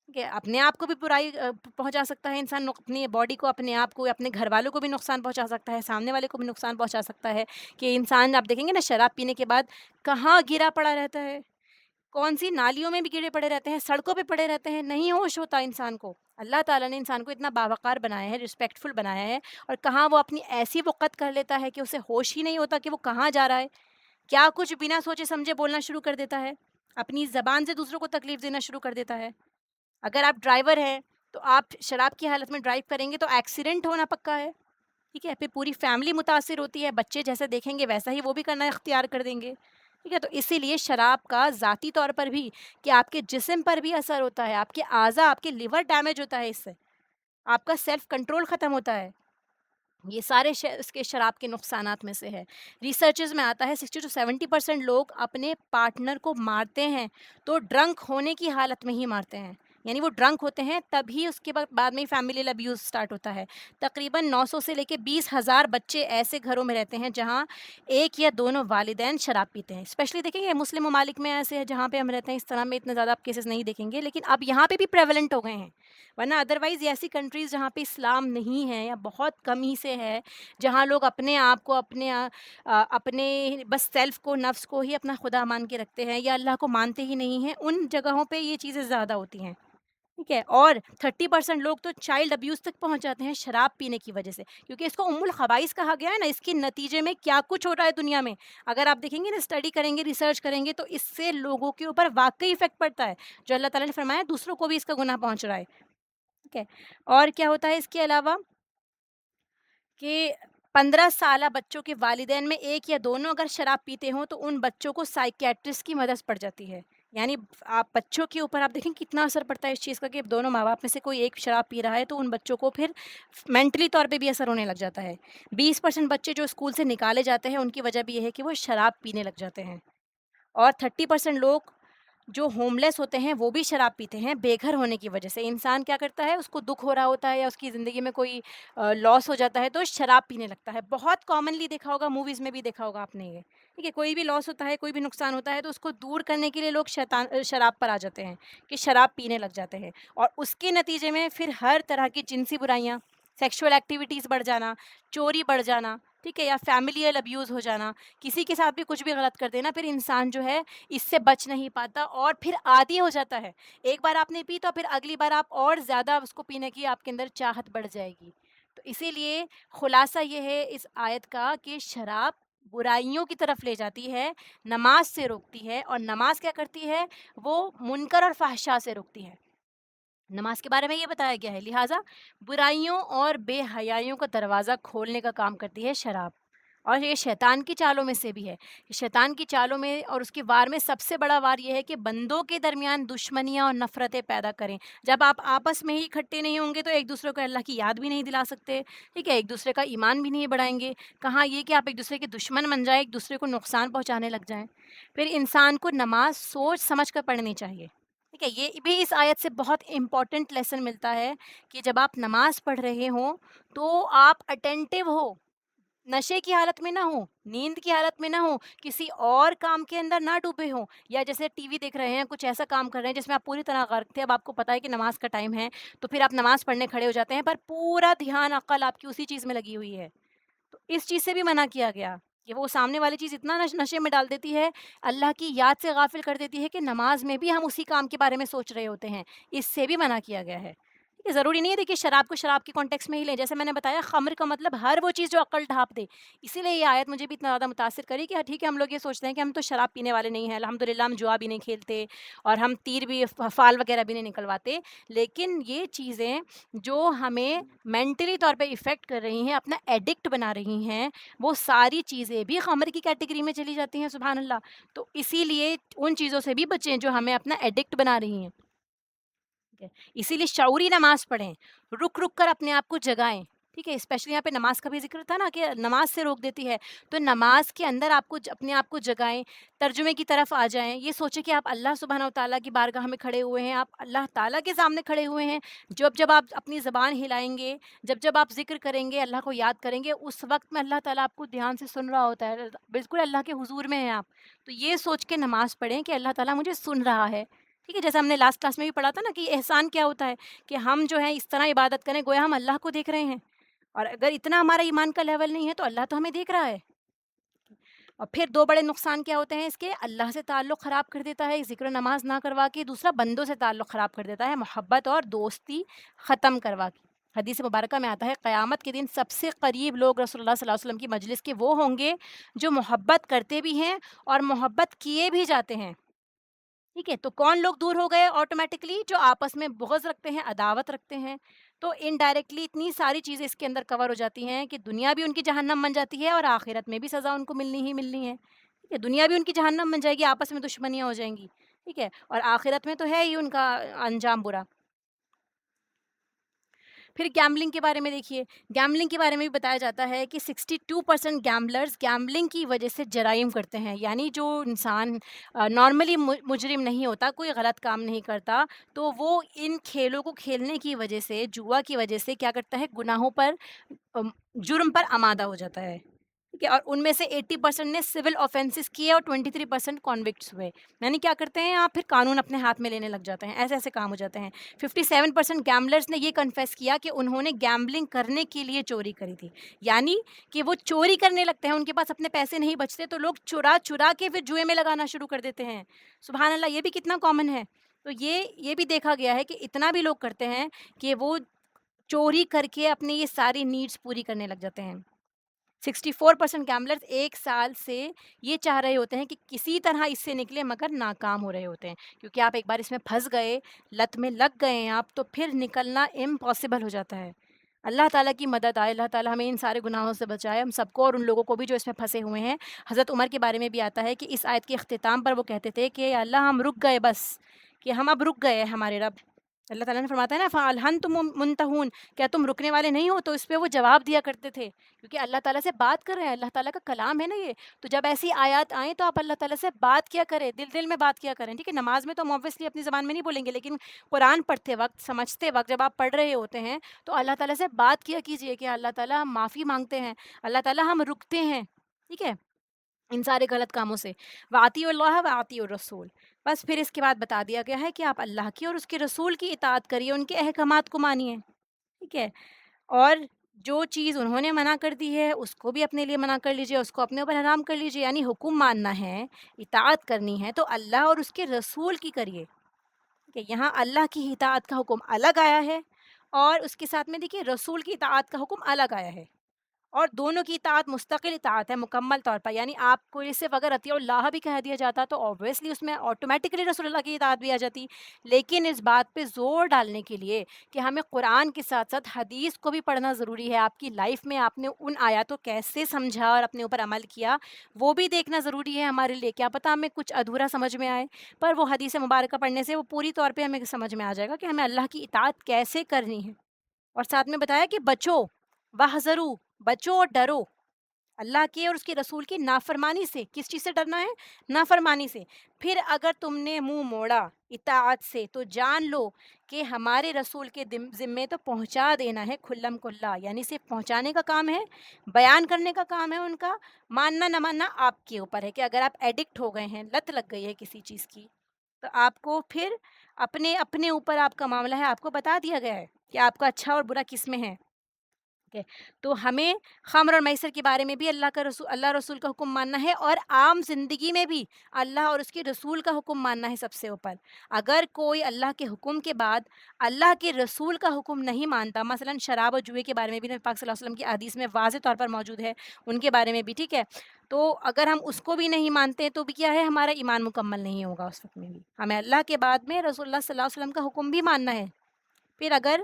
کہ اپنے آپ کو بھی برائی پہنچا سکتا ہے انسان، اپنی باڈی کو، اپنے آپ کو، اپنے گھر والوں کو بھی نقصان پہنچا سکتا ہے، سامنے والے کو بھی نقصان پہنچا سکتا ہے. کہ انسان آپ دیکھیں گے نا شراب پینے کے بعد کہاں گرا پڑا رہتا ہے، کون سی نالیوں میں بھی گرے پڑے رہتے ہیں، سڑکوں پہ پڑے رہتے ہیں، نہیں ہوش ہوتا انسان کو. اللہ تعالیٰ نے انسان کو اتنا باوقار بنایا ہے، رسپیکٹفل بنایا ہے، اور کہاں وہ اپنی ایسی وقت کر لیتا ہے کہ اسے ہوش ہی نہیں ہوتا کہ وہ کہاں جا رہا ہے، کیا کچھ بنا سوچے سمجھے بولنا شروع کر دیتا ہے، اپنی زبان سے دوسروں کو تکلیف دینا شروع کر دیتا ہے. اگر آپ ڈرائیور ہیں تو آپ شراب کی حالت میں ڈرائیو کریں گے تو ایکسیڈنٹ ہونا پکا ہے. ٹھیک ہے، پھر پوری فیملی متاثر ہوتی ہے، بچے جیسا دیکھیں گے ویسا ہی وہ بھی کرنا اختیار کر دیں گے. ٹھیک ہے، تو اسی لیے شراب کا ذاتی طور پر بھی کہ آپ کے جسم پر بھی اثر ہوتا ہے، آپ کے اعضاء، آپ کے لیور ڈیمیج ہوتا ہے، اس سے آپ کا سیلف کنٹرول ختم ہوتا ہے. یہ سارے اس کے شراب کے نقصانات میں سے ہے. ریسرچز میں آتا ہے 60 to 70% لوگ اپنے پارٹنر کو مارتے ہیں تو ڈرنک ہونے کی حالت میں ہی مارتے ہیں. یعنی وہ ڈرنک ہوتے ہیں تبھی اس کے بعد میں فیملیل ابیوز اسٹارٹ ہوتا ہے. تقریباً 900 سے لے کے 20,000 بچے ایسے گھروں میں رہتے ہیں جہاں ایک یا دونوں والدین شراب پیتے ہیں. اسپیشلی دیکھیں گے مسلم ممالک میں ایسے ہے جہاں پہ ہم رہتے ہیں، اس طرح میں اتنے زیادہ آپ کیسز نہیں دیکھیں گے، لیکن اب یہاں پہ بھی پریولنٹ ہو گئے ہیں. ورنہ ادروائز یہ ایسی کنٹریز جہاں پہ اسلام نہیں ہے یا بہت کم ہی سے ہے، جہاں لوگ اپنے آپ کو اپنے بس سیلف کو، نفس کو ہی اپنا خدا مان کے رکھتے ہیں یا اللہ کو مانتے ہی نہیں ہیں، ان جگہوں پہ یہ چیزیں زیادہ ہوتی ہیں. ٹھیک ہے، اور 30% لوگ تو چائلڈ ابیوز تک پہنچ جاتے ہیں شراب پینے کی وجہ سے، کیونکہ اس کو ام الخبائث کہا گیا ہے نا. اس کے نتیجے میں کیا کچھ ہو رہا ہے دنیا میں، اگر آپ دیکھیں گے نا، اسٹڈی کریں گے، ریسرچ کریں گے، تو اس سے لوگوں کے اوپر واقعی افیکٹ پڑتا ہے. جو اللہ تعالیٰ نے فرمایا دوسروں کو بھی اس کا گناہ پہنچ رہا ہے. ٹھیک ہے، اور کیا ہوتا ہے اس کے علاوہ کہ 15 سالہ بچوں کے والدین میں ایک یا دونوں اگر شراب پیتے ہوں تو ان بچوں کو سائیکیٹرسٹ کی مدد پڑ جاتی ہے. یعنی آپ بچوں کے اوپر آپ دیکھیں کتنا اثر پڑتا ہے اس چیز کا کہ دونوں ماں باپ میں سے کوئی ایک شراب پی رہا ہے تو ان بچوں کو پھر مینٹلی طور پہ بھی اثر ہونے لگ جاتا ہے. 20% بچے جو اسکول سے نکالے جاتے ہیں ان کی وجہ بھی یہ ہے کہ وہ شراب پینے لگ جاتے ہیں. اور 30% لوگ جو ہوم لیس ہوتے ہیں وہ بھی شراب پیتے ہیں بے گھر ہونے کی وجہ سے. انسان کیا کرتا ہے، اس کو دکھ ہو رہا ہوتا ہے یا اس کی زندگی میں کوئی لاس ہو جاتا ہے تو شراب پینے لگتا ہے. بہت کامنلی دیکھا ہوگا، موویز میں بھی دیکھا ہوگا آپ نے یہ. ٹھیک ہے، کوئی بھی لاس ہوتا ہے، کوئی بھی نقصان ہوتا ہے تو اس کو دور کرنے کے لیے لوگ شراب پر آ جاتے ہیں کہ شراب پینے لگ جاتے ہیں. اور اس کے نتیجے میں پھر ہر طرح کی جنسی برائیاں، سیکشول ایکٹیویٹیز بڑھ جانا، چوری بڑھ جانا، ٹھیک ہے، یا فیملیل ابیوز ہو جانا، کسی کے ساتھ بھی کچھ بھی غلط کر دینا، پھر انسان جو ہے اس سے بچ نہیں پاتا اور پھر عادی ہو جاتا ہے. ایک بار آپ نے پی تو پھر اگلی بار آپ اور زیادہ اس کو پینے کی آپ کے اندر چاہت بڑھ جائے گی. تو اسی لیے خلاصہ یہ ہے اس آیت کا کہ شراب برائیوں کی طرف لے جاتی ہے، نماز سے روکتی ہے، اور نماز کیا کرتی ہے، وہ منکر اور فحشاء سے روکتی ہے. نماز کے بارے میں یہ بتایا گیا ہے، لہٰذا برائیوں اور بے حیائیوں کا دروازہ کھولنے کا کام کرتی ہے شراب. اور یہ شیطان کی چالوں میں سے بھی ہے. شیطان کی چالوں میں اور اس کے وار میں سب سے بڑا وار یہ ہے کہ بندوں کے درمیان دشمنیاں اور نفرتیں پیدا کریں. جب آپ آپس میں ہی اکٹھے نہیں ہوں گے تو ایک دوسرے کو اللہ کی یاد بھی نہیں دلا سکتے. ٹھیک ہے، ایک دوسرے کا ایمان بھی نہیں بڑھائیں گے. کہاں یہ کہ آپ ایک دوسرے کے دشمن بن جائیں، ایک دوسرے کو نقصان پہنچانے لگ جائیں. پھر انسان کو نماز سوچ سمجھ کر پڑھنی چاہیے. ٹھیک ہے، یہ بھی اس آیت سے بہت امپورٹنٹ لیسن ملتا ہے کہ جب آپ نماز پڑھ رہے ہوں تو آپ اٹینٹیو ہو، نشے کی حالت میں نہ ہوں، نیند کی حالت میں نہ ہوں، کسی اور کام کے اندر نہ ڈوبے ہوں، یا جیسے ٹی وی دیکھ رہے ہیں، کچھ ایسا کام کر رہے ہیں جس میں آپ پوری طرح غرق تھے. اب آپ کو پتہ ہے کہ نماز کا ٹائم ہے تو پھر آپ نماز پڑھنے کھڑے ہو جاتے ہیں، پر پورا دھیان، عقل آپ کی اسی چیز میں لگی ہوئی ہے. تو اس چیز سے بھی منع کیا گیا کہ وہ سامنے والی چیز اتنا نشے میں ڈال دیتی ہے، اللہ کی یاد سے غافل کر دیتی ہے کہ نماز میں بھی ہم اسی کام کے بارے میں سوچ رہے ہوتے ہیں. اس سے بھی منع کیا گیا ہے. یہ ضروری نہیں ہے دیکھیے شراب کو شراب کے کانٹیکس میں ہی لیں. جیسے میں نے بتایا خمر کا مطلب ہر وہ چیز جو عقل ڈھانپ دے. اسی لیے یہ آیت مجھے بھی اتنا زیادہ متاثر کری کہ ٹھیک ہے ہم لوگ یہ سوچتے ہیں کہ ہم تو شراب پینے والے نہیں ہیں، الحمدللہ ہم جوا بھی نہیں کھیلتے اور ہم تیر بھی، فال وغیرہ بھی نہیں نکلواتے، لیکن یہ چیزیں جو ہمیں مینٹلی طور پہ افیکٹ کر رہی ہیں، اپنا ایڈکٹ بنا رہی ہیں، وہ ساری چیزیں بھی خمر کی کیٹیگری میں چلی جاتی ہیں. سبحان اللہ. تو اسی لیے ان چیزوں سے بھی بچیں جو ہمیں اپنا ایڈکٹ بنا رہی ہیں. ٹھیک ہے، اسی لیے شعوری نماز پڑھیں، رک رک کر اپنے آپ کو جگائیں. ٹھیک ہے، اسپیشلی یہاں پہ نماز کا بھی ذکر تھا نا کہ نماز سے روک دیتی ہے، تو نماز کے اندر آپ کو اپنے آپ کو جگائیں، ترجمے کی طرف آ جائیں. یہ سوچیں کہ آپ اللہ سبحانہ و تعالیٰ کی بارگاہ میں کھڑے ہوئے ہیں، آپ اللہ تعالیٰ کے سامنے کھڑے ہوئے ہیں. جب جب آپ اپنی زبان ہلائیں گے، جب جب آپ ذکر کریں گے، اللہ کو یاد کریں گے، اس وقت میں اللہ تعالیٰ آپ کو دھیان سے سن رہا ہوتا ہے، بالکل اللہ کے حضور میں ہیں آپ. تو یہ سوچ کے نماز پڑھیں کہ اللہ تعالیٰ مجھے سن رہا ہے. ٹھیک ہے، جیسے ہم نے لاسٹ کلاس میں بھی پڑھا تھا نا کہ احسان کیا ہوتا ہے، کہ ہم جو ہے اس طرح عبادت کریں گویا ہم اللہ کو دیکھ رہے ہیں. اور اگر اتنا ہمارا ایمان کا لیول نہیں ہے تو اللہ تو ہمیں دیکھ رہا ہے. اور پھر دو بڑے نقصان کیا ہوتے ہیں اس کے، اللہ سے تعلق خراب کر دیتا ہے ذکر و نماز نہ کروا کے، دوسرا بندوں سے تعلق خراب کر دیتا ہے محبت اور دوستی ختم کروا کے. حدیث مبارکہ میں آتا ہے قیامت کے دن سب سے قریب لوگ رسول اللہ صلی اللہ علیہ وسلم کی مجلس کے وہ ہوں گے جو محبت کرتے بھی ہیں اور محبت کیے بھی جاتے ہیں. ٹھیک ہے، تو کون لوگ دور ہو گئے آٹومیٹکلی؟ جو آپس میں بغض رکھتے ہیں، عداوت رکھتے ہیں. تو انڈائریکٹلی اتنی ساری چیزیں اس کے اندر کور ہو جاتی ہیں کہ دنیا بھی ان کی جہنم بن جاتی ہے اور آخرت میں بھی سزا ان کو ملنی ہی ملنی ہے. ٹھیک ہے، دنیا بھی ان کی جہنم بن جائے گی، آپس میں دشمنیاں ہو جائیں گی. ٹھیک ہے، اور آخرت میں تو ہے ہی ان کا انجام برا. پھر گیمبلنگ کے بارے میں دیکھیے، گیمبلنگ کے بارے میں بھی بتایا جاتا ہے کہ 62% گیمبلرز گیمبلنگ کی وجہ سے جرائم کرتے ہیں. یعنی جو انسان نارملی مجرم نہیں ہوتا، کوئی غلط کام نہیں کرتا، تو وہ ان کھیلوں کو کھیلنے کی وجہ سے، جوا کی وجہ سے کیا کرتا ہے، گناہوں پر، جرم پر آمادہ ہو جاتا ہے. ٹھیک ہے، اور ان میں سے 80% نے سول آفینسز کیے اور 23% کانوکٹس ہوئے. یعنی کیا کرتے ہیں آپ، پھر قانون اپنے ہاتھ میں لینے لگ جاتے ہیں، ایسے ایسے کام ہو جاتے ہیں. 57% گیمبلرز نے یہ کنفیس کیا کہ انہوں نے گیمبلنگ کرنے کے لیے چوری کری تھی. یعنی کہ وہ چوری کرنے لگتے ہیں، ان کے پاس اپنے پیسے نہیں بچتے تو لوگ چرا چرا کے پھر جوئے میں لگانا شروع کر دیتے ہیں. سبحان اللہ، یہ بھی کتنا کامن ہے. تو یہ بھی دیکھا گیا ہے کہ اتنا بھی لوگ کرتے ہیں کہ وہ چوری کر کے اپنی یہ ساری نیڈس پوری کرنے لگ جاتے ہیں. 64% گیمبلرز ایک سال سے یہ چاہ رہے ہوتے ہیں کہ کسی طرح اس سے نکلے، مگر ناکام ہو رہے ہوتے ہیں. کیونکہ آپ ایک بار اس میں پھنس گئے، لت میں لگ گئے ہیں آپ، تو پھر نکلنا امپاسبل ہو جاتا ہے. اللہ تعالیٰ کی مدد آئے، اللہ تعالیٰ ہمیں ان سارے گناہوں سے بچائے، ہم سب کو اور ان لوگوں کو بھی جو اس میں پھنسے ہوئے ہیں. حضرت عمر کے بارے میں بھی آتا ہے کہ اس آیت کے اختتام پر وہ کہتے تھے کہ یا اللہ ہم رک گئے، بس کہ ہم اب رک گئے ہمارے رب. اللہ تعالیٰ نے فرماتا ہے نا فَهَلْ أَنْتُمْ مُنْتَهُونَ، کیا تم رکنے والے نہیں ہو؟ تو اس پہ وہ جواب دیا کرتے تھے، کیونکہ اللہ تعالیٰ سے بات کر رہے ہیں، اللہ تعالیٰ کا کلام ہے نا یہ. تو جب ایسی آیات آئیں تو آپ اللہ تعالیٰ سے بات کیا کریں، دل دل میں بات کیا کریں. ٹھیک ہے، نماز میں تو ہم obviously اپنی زبان میں نہیں بولیں گے، لیکن قرآن پڑھتے وقت، سمجھتے وقت جب آپ پڑھ رہے ہوتے ہیں تو اللہ تعالیٰ سے بات کیا کیجیے کہ اللہ تعالیٰ ہم معافی مانگتے ہیں، اللہ تعالیٰ ہم رکتے ہیں. ٹھیک ہے، ان سارے غلط کاموں سے. وَأَطِیعُوا اللَّهَ وَأَطِیعُوا الرَّسُولَ. بس پھر اس کے بعد بتا دیا گیا ہے کہ آپ اللہ کی اور اس کے رسول کی اطاعت کریے، ان کے احکامات کو مانیے. ٹھیک ہے، اور جو چیز انہوں نے منع کر دی ہے اس کو بھی اپنے لیے منع کر لیجیے، اس کو اپنے اوپر حرام کر لیجیے. یعنی حکم ماننا ہے، اطاعت کرنی ہے تو اللہ اور اس کے رسول کی کریے. کہ یہاں اللہ کی اطاعت کا حکم الگ آیا ہے، اور اس کے ساتھ میں دیکھیے رسول کی اطاعت کا حکم الگ آیا ہے. اور دونوں کی اطاعت مستقل اطاعت ہے مکمل طور پر. یعنی آپ کو صرف اگر اطیعوا اللہ بھی کہہ دیا جاتا تو اوبویسلی اس میں آٹومیٹکلی رسول اللہ کی اطاعت بھی آ جاتی. لیکن اس بات پہ زور ڈالنے کے لیے کہ ہمیں قرآن کے ساتھ ساتھ حدیث کو بھی پڑھنا ضروری ہے، آپ کی لائف میں آپ نے ان آیاتوں کیسے سمجھا اور اپنے اوپر عمل کیا وہ بھی دیکھنا ضروری ہے ہمارے لیے. کیا پتہ ہمیں کچھ ادھورا سمجھ میں آئے، پر وہ حدیث مبارکہ پڑھنے سے وہ پوری طور پہ ہمیں سمجھ میں آ جائے گا کہ ہمیں اللہ کی اطاعت کیسے کرنی ہے. اور ساتھ میں بتایا کہ بچو، واحذروا، بچو اور ڈرو اللہ کے اور اس کے رسول کی نافرمانی سے. کس چیز سے ڈرنا ہے؟ نافرمانی سے. پھر اگر تم نے منہ موڑا اطاعت سے تو جان لو کہ ہمارے رسول کے ذمے تو پہنچا دینا ہے کھلم کھلا. یعنی صرف پہنچانے کا کام ہے، بیان کرنے کا کام ہے ان کا، ماننا نہ ماننا آپ کے اوپر ہے. کہ اگر آپ ایڈکٹ ہو گئے ہیں، لت لگ گئی ہے کسی چیز کی، تو آپ کو پھر اپنے اپنے اوپر آپ کا معاملہ ہے. آپ کو بتا دیا گیا ہے کہ آپ کا اچھا اور برا کس میں ہے. ٹھیک ہے، تو ہمیں خمر اور میسر کے بارے میں بھی اللہ رسول کا حکم ماننا ہے، اور عام زندگی میں بھی اللہ اور اس کے رسول کا حکم ماننا ہے سب سے اوپر. اگر کوئی اللہ کے حکم کے بعد اللہ کے رسول کا حکم نہیں مانتا، مثلا شراب اور جوئے کے بارے میں بھی نبی پاک صلی اللہ علیہ وسلم کی حدیث میں واضح طور پر موجود ہے، ان کے بارے میں بھی. ٹھیک ہے، تو اگر ہم اس کو بھی نہیں مانتے تو بھی کیا ہے، ہمارا ایمان مکمل نہیں ہوگا. اس وقت میں بھی ہمیں اللہ کے بعد میں رسول اللہ صلی اللہ علیہ وسلم کا حکم بھی ماننا ہے. پھر اگر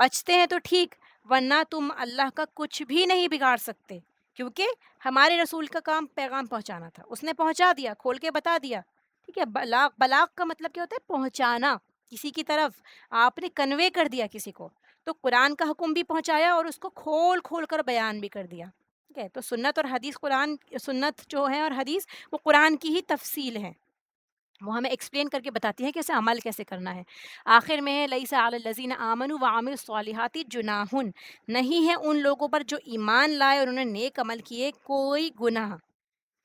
بچتے ہیں تو ٹھیک، ورنہ تم اللہ کا کچھ بھی نہیں بگاڑ سکتے، کیونکہ ہمارے رسول کا کام پیغام پہنچانا تھا، اس نے پہنچا دیا، کھول کے بتا دیا. ٹھیک ہے، بلاغ کا مطلب کیا ہوتا ہے؟ پہنچانا کسی کی طرف، آپ نے کنوے کر دیا کسی کو. تو قرآن کا حکم بھی پہنچایا اور اس کو کھول کھول کر بیان بھی کر دیا. ٹھیک ہے، تو سنت اور حدیث، سنت جو ہے اور حدیث وہ قرآن کی ہی تفصیل ہے، وہ ہمیں ایکسپلین کر کے بتاتی ہے کہ اسے عمل کیسے کرنا ہے. آخر میں ہے لیس علی الذین آمنوا وعملوا الصالحات جناح، نہیں ہے ان لوگوں پر جو ایمان لائے اور انہوں نے نیک عمل کیے کوئی گناہ.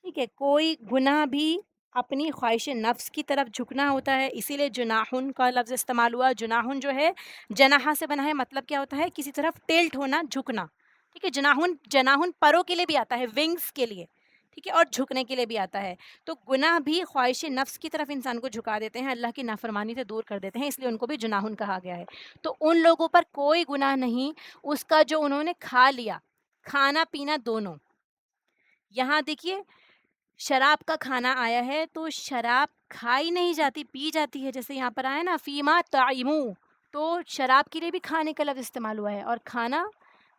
ٹھیک ہے، کوئی گناہ بھی اپنی خواہش نفس کی طرف جھکنا ہوتا ہے، اسی لیے جناحن کا لفظ استعمال ہوا. جناحن جو ہے جناح سے بنا ہے، مطلب کیا ہوتا ہے؟ کسی طرف ٹلٹ ہونا، جھکنا. ٹھیک ہے، جناحن پروں کے لیے بھی آتا ہے، ونگز کے لیے. ٹھیک ہے، اور جھکنے کے لیے بھی آتا ہے. تو گناہ بھی خواہش نفس کی طرف انسان کو جھکا دیتے ہیں، اللہ کی نافرمانی سے دور کر دیتے ہیں، اس لیے ان کو بھی جناحن کہا گیا ہے. تو ان لوگوں پر کوئی گناہ نہیں اس کا جو انہوں نے کھا لیا، کھانا پینا دونوں. یہاں دیکھیے شراب کا کھانا آیا ہے تو شراب کھائی نہیں جاتی، پی جاتی ہے، جیسے یہاں پر آیا نا فیما تعیمو، تو شراب کے لیے بھی کھانے کا لفظ استعمال ہوا ہے، اور کھانا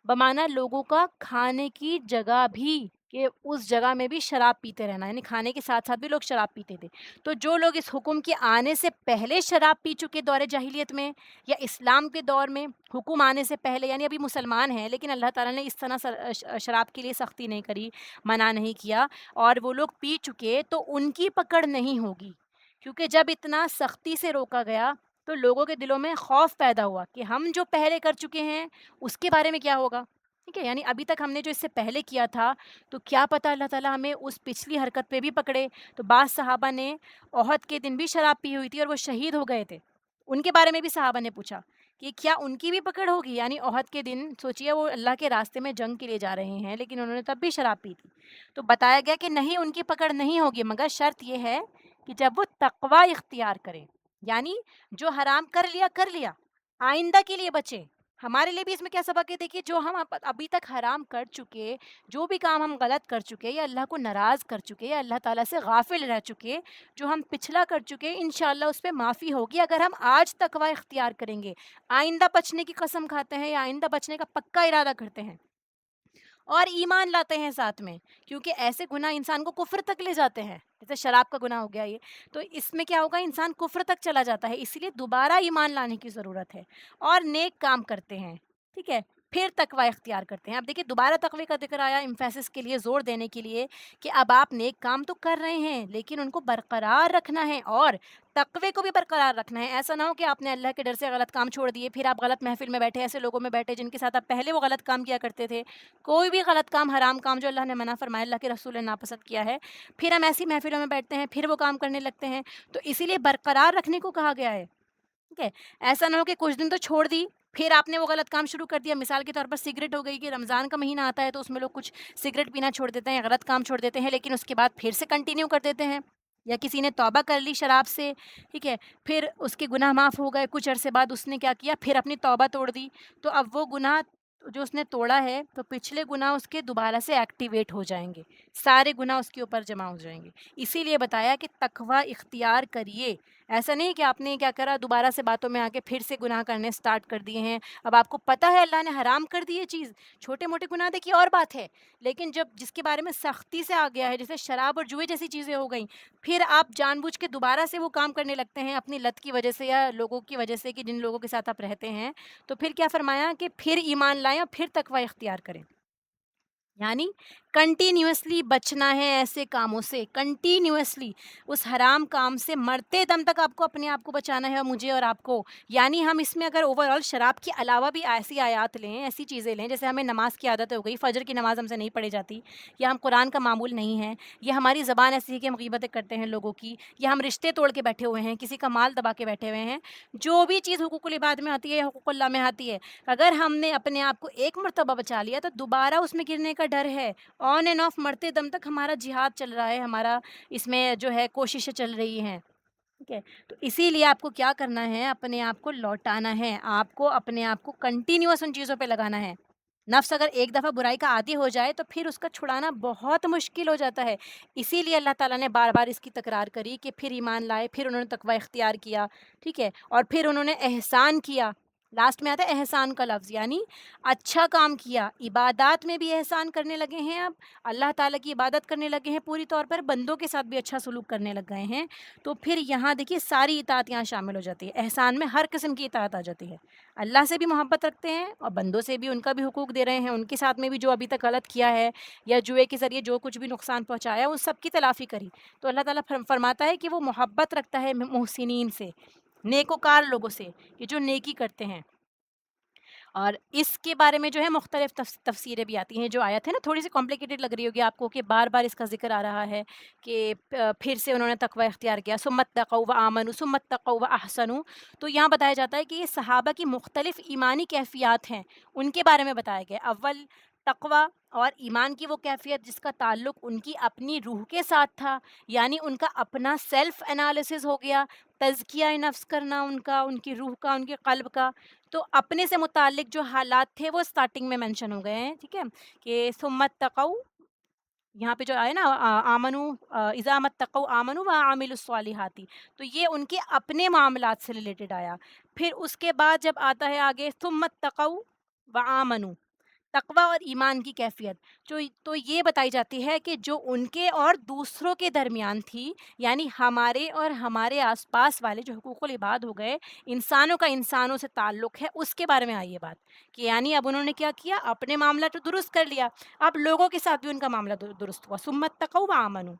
بمانا لوگوں کا کھانے کی جگہ بھی، کہ اس جگہ میں بھی شراب پیتے رہنا، یعنی کھانے کے ساتھ ساتھ بھی لوگ شراب پیتے تھے. تو جو لوگ اس حکم کے آنے سے پہلے شراب پی چکے دور جاہلیت میں یا اسلام کے دور میں، حکم آنے سے پہلے، یعنی ابھی مسلمان ہیں لیکن اللہ تعالیٰ نے اس طرح شراب کے لیے سختی نہیں کری، منع نہیں کیا، اور وہ لوگ پی چکے، تو ان کی پکڑ نہیں ہوگی، کیونکہ جب اتنا سختی سے روکا گیا تو لوگوں کے دلوں میں خوف پیدا ہوا کہ ہم جو پہلے کر چکے ہیں اس کے بارے میں کیا ہوگا. ٹھیک ہے، یعنی ابھی تک ہم نے جو اس سے پہلے کیا تھا تو کیا پتہ اللہ تعالیٰ ہمیں اس پچھلی حرکت پہ بھی پکڑے. تو بعض صحابہ نے احد کے دن بھی شراب پی ہوئی تھی اور وہ شہید ہو گئے تھے، ان کے بارے میں بھی صحابہ نے پوچھا کہ کیا ان کی بھی پکڑ ہوگی. یعنی احد کے دن سوچئے وہ اللہ کے راستے میں جنگ کے لیے جا رہے ہیں لیکن انہوں نے تب بھی شراب پی تھی. تو بتایا گیا کہ نہیں، ان کی پکڑ نہیں ہوگی، مگر شرط یہ ہے کہ جب وہ تقوی اختیار کریں، یعنی جو حرام کر لیا آئندہ کے لیے بچے. ہمارے لیے بھی اس میں کیا سبق ہے، دیکھیے جو ہم ابھی تک حرام کر چکے، جو بھی کام ہم غلط کر چکے یا اللہ کو ناراض کر چکے یا اللہ تعالیٰ سے غافل رہ چکے، جو ہم پچھلا کر چکے، انشاءاللہ اس پہ معافی ہوگی اگر ہم آج تقوی اختیار کریں گے، آئندہ بچنے کی قسم کھاتے ہیں یا آئندہ بچنے کا پکا ارادہ کرتے ہیں اور ایمان لاتے ہیں ساتھ میں، کیونکہ ایسے گناہ انسان کو کفر تک لے جاتے ہیں. جیسے شراب کا گناہ ہو گیا یہ، تو اس میں کیا ہوگا، انسان کفر تک چلا جاتا ہے، اس لیے دوبارہ ایمان لانے کی ضرورت ہے اور نیک کام کرتے ہیں. ٹھیک ہے، پھر تقوی اختیار کرتے ہیں. اب دیکھیے دوبارہ تقوی کا ذکر آیا امفیسس کے لیے، زور دینے کے لیے کہ اب آپ نیک کام تو کر رہے ہیں لیکن ان کو برقرار رکھنا ہے اور تقوی کو بھی برقرار رکھنا ہے. ایسا نہ ہو کہ آپ نے اللہ کے ڈر سے غلط کام چھوڑ دیے، پھر آپ غلط محفل میں بیٹھے، ایسے لوگوں میں بیٹھے جن کے ساتھ آپ پہلے وہ غلط کام کیا کرتے تھے. کوئی بھی غلط کام، حرام کام جو اللہ نے منع فرمایا، اللہ کے رسول نے ناپسند کیا ہے، پھر ہم ایسی محفلوں میں بیٹھتے ہیں، پھر وہ کام کرنے لگتے ہیں. تو اسی لیے برقرار رکھنے کو کہا گیا ہے. ٹھیک ہے، ایسا نہ ہو کہ کچھ دن تو چھوڑ دی، پھر آپ نے وہ غلط کام شروع کر دیا. مثال کے طور پر سگریٹ ہو گئی کہ رمضان کا مہینہ آتا ہے تو اس میں لوگ کچھ سگریٹ پینا چھوڑ دیتے ہیں، غلط کام چھوڑ دیتے ہیں، لیکن اس کے بعد پھر سے کنٹینیو کر دیتے ہیں. یا کسی نے توبہ کر لی شراب سے، ٹھیک ہے، پھر اس کے گناہ معاف ہو گئے، کچھ عرصے بعد اس نے کیا کیا، پھر اپنی توبہ توڑ دی، تو اب وہ گناہ جو اس نے توڑا ہے تو پچھلے گناہ اس کے دوبارہ سے ایکٹیویٹ ہو جائیں گے، سارے گناہ اس کے اوپر جمع ہو جائیں گے. اسی لیے بتایا کہ تقوی اختیار کریے. ایسا نہیں کہ آپ نے کیا کرا، دوبارہ سے باتوں میں آ کے پھر سے گناہ کرنے سٹارٹ کر دیے ہیں. اب آپ کو پتہ ہے اللہ نے حرام کر دی یہ چیز، چھوٹے موٹے گناہ دیکھیے اور بات ہے، لیکن جب جس کے بارے میں سختی سے آ گیا ہے، جیسے شراب اور جوئے جیسی چیزیں ہو گئیں، پھر آپ جان بوجھ کے دوبارہ سے وہ کام کرنے لگتے ہیں اپنی لت کی وجہ سے یا لوگوں کی وجہ سے کہ جن لوگوں کے ساتھ آپ رہتے ہیں. تو پھر کیا فرمایا کہ پھر ایمان لائیں اور پھر تقوی اختیار کریں. یعنی کنٹینیوسلی بچنا ہے ایسے کاموں سے، کنٹینیوسلی اس حرام کام سے مرتے دم تک آپ کو اپنے آپ کو بچانا ہے، اور مجھے اور آپ کو. یعنی ہم اس میں اگر اوور آل شراب کے علاوہ بھی ایسی آیات لیں، ایسی چیزیں لیں، جیسے ہمیں نماز کی عادت ہو گئی، فجر کی نماز ہم سے نہیں پڑھی جاتی، یا ہم قرآن کا معمول نہیں ہے، یا ہماری زبان ایسی ہے کہ ہم غیبتیں کرتے ہیں لوگوں کی، یا ہم رشتے توڑ کے بیٹھے ہوئے ہیں، کسی کا مال دبا کے بیٹھے ہوئے ہیں، جو بھی چیز حقوق العباد میں آتی ہے، حقوق اللہ میں آتی ہے، اگر ہم نے اپنے آپ کو ایک مرتبہ بچا لیا تو دوبارہ اس میں گرنے کا ڈر ہے. آن اینڈ آف مرتے دم تک ہمارا جہاد چل رہا ہے، ہمارا اس میں جو ہے کوششیں چل رہی ہیں. ٹھیک ہے، تو اسی لیے آپ کو کیا کرنا ہے، اپنے آپ کو لوٹانا ہے، آپ کو اپنے آپ کو کنٹینیوس ان چیزوں پہ لگانا ہے. نفس اگر ایک دفعہ برائی کا عادی ہو جائے تو پھر اس کا چھڑانا بہت مشکل ہو جاتا ہے. اسی لیے اللہ تعالیٰ نے بار بار اس کی تکرار کری کہ پھر ایمان لائے، پھر انہوں نے تقوی اختیار کیا. ٹھیک ہے، اور پھر انہوں نے احسان کیا. لاسٹ میں آتا ہے احسان کا لفظ، یعنی اچھا کام کیا، عبادات میں بھی احسان کرنے لگے ہیں. اب اللہ تعالیٰ کی عبادت کرنے لگے ہیں پوری طور پر، بندوں کے ساتھ بھی اچھا سلوک کرنے لگ گئے ہیں. تو پھر یہاں دیکھیے ساری اطاعت یہاں شامل ہو جاتی ہے، احسان میں ہر قسم کی اطاعت آ جاتی ہے. اللہ سے بھی محبت رکھتے ہیں اور بندوں سے بھی ان کا بھی حقوق دے رہے ہیں، ان کے ساتھ میں بھی جو ابھی تک غلط کیا ہے یا جوئے کے ذریعے جو کچھ بھی نقصان پہنچایا اس سب کی تلافی کری. تو اللہ تعالیٰ فرماتا ہے کہ وہ محبت رکھتا ہے محسنین سے، نیکوکار لوگوں سے، کہ جو نیکی کرتے ہیں. اور اس کے بارے میں جو ہے مختلف تفسیریں بھی آتی ہیں. جو آیت ہے نا تھوڑی سی کمپلیکیٹڈ لگ رہی ہوگی آپ کو کہ بار بار اس کا ذکر آ رہا ہے کہ پھر سے انہوں نے تقوی اختیار کیا، ثم اتقوا وآمنوا ثم اتقوا واحسنوا. تو یہاں بتایا جاتا ہے کہ یہ صحابہ کی مختلف ایمانی کیفیات ہیں، ان کے بارے میں بتایا گیا. اول تقوی اور ایمان کی وہ کیفیت جس کا تعلق ان کی اپنی روح کے ساتھ تھا، یعنی ان کا اپنا سیلف انالیسس ہو گیا، تزکیہ نفس کرنا ان کا، ان کی روح کا، ان کے قلب کا. تو اپنے سے متعلق جو حالات تھے وہ اسٹارٹنگ میں مینشن ہو گئے ہیں. ٹھیک ہے، کہ ثم اتقوا، یہاں پہ جو آئے نا آمنو اذا متقوا آمنو و عاملوا الصالحات، تو یہ ان کے اپنے معاملات سے ریلیٹڈ آیا. پھر اس کے بعد جب آتا ہے آگے ثم اتقوا و آمنو، تقوی اور ایمان کی کیفیت جو تو یہ بتائی جاتی ہے کہ جو ان کے اور دوسروں کے درمیان تھی، یعنی ہمارے اور ہمارے آس پاس والے جو حقوق العباد ہو گئے، انسانوں کا انسانوں سے تعلق ہے، اس کے بارے میں آئی یہ بات کہ یعنی اب انہوں نے کیا کیا، اپنے معاملہ تو درست کر لیا، اب لوگوں کے ساتھ بھی ان کا معاملہ درست ہوا. ثم اتقوا وآمنوا.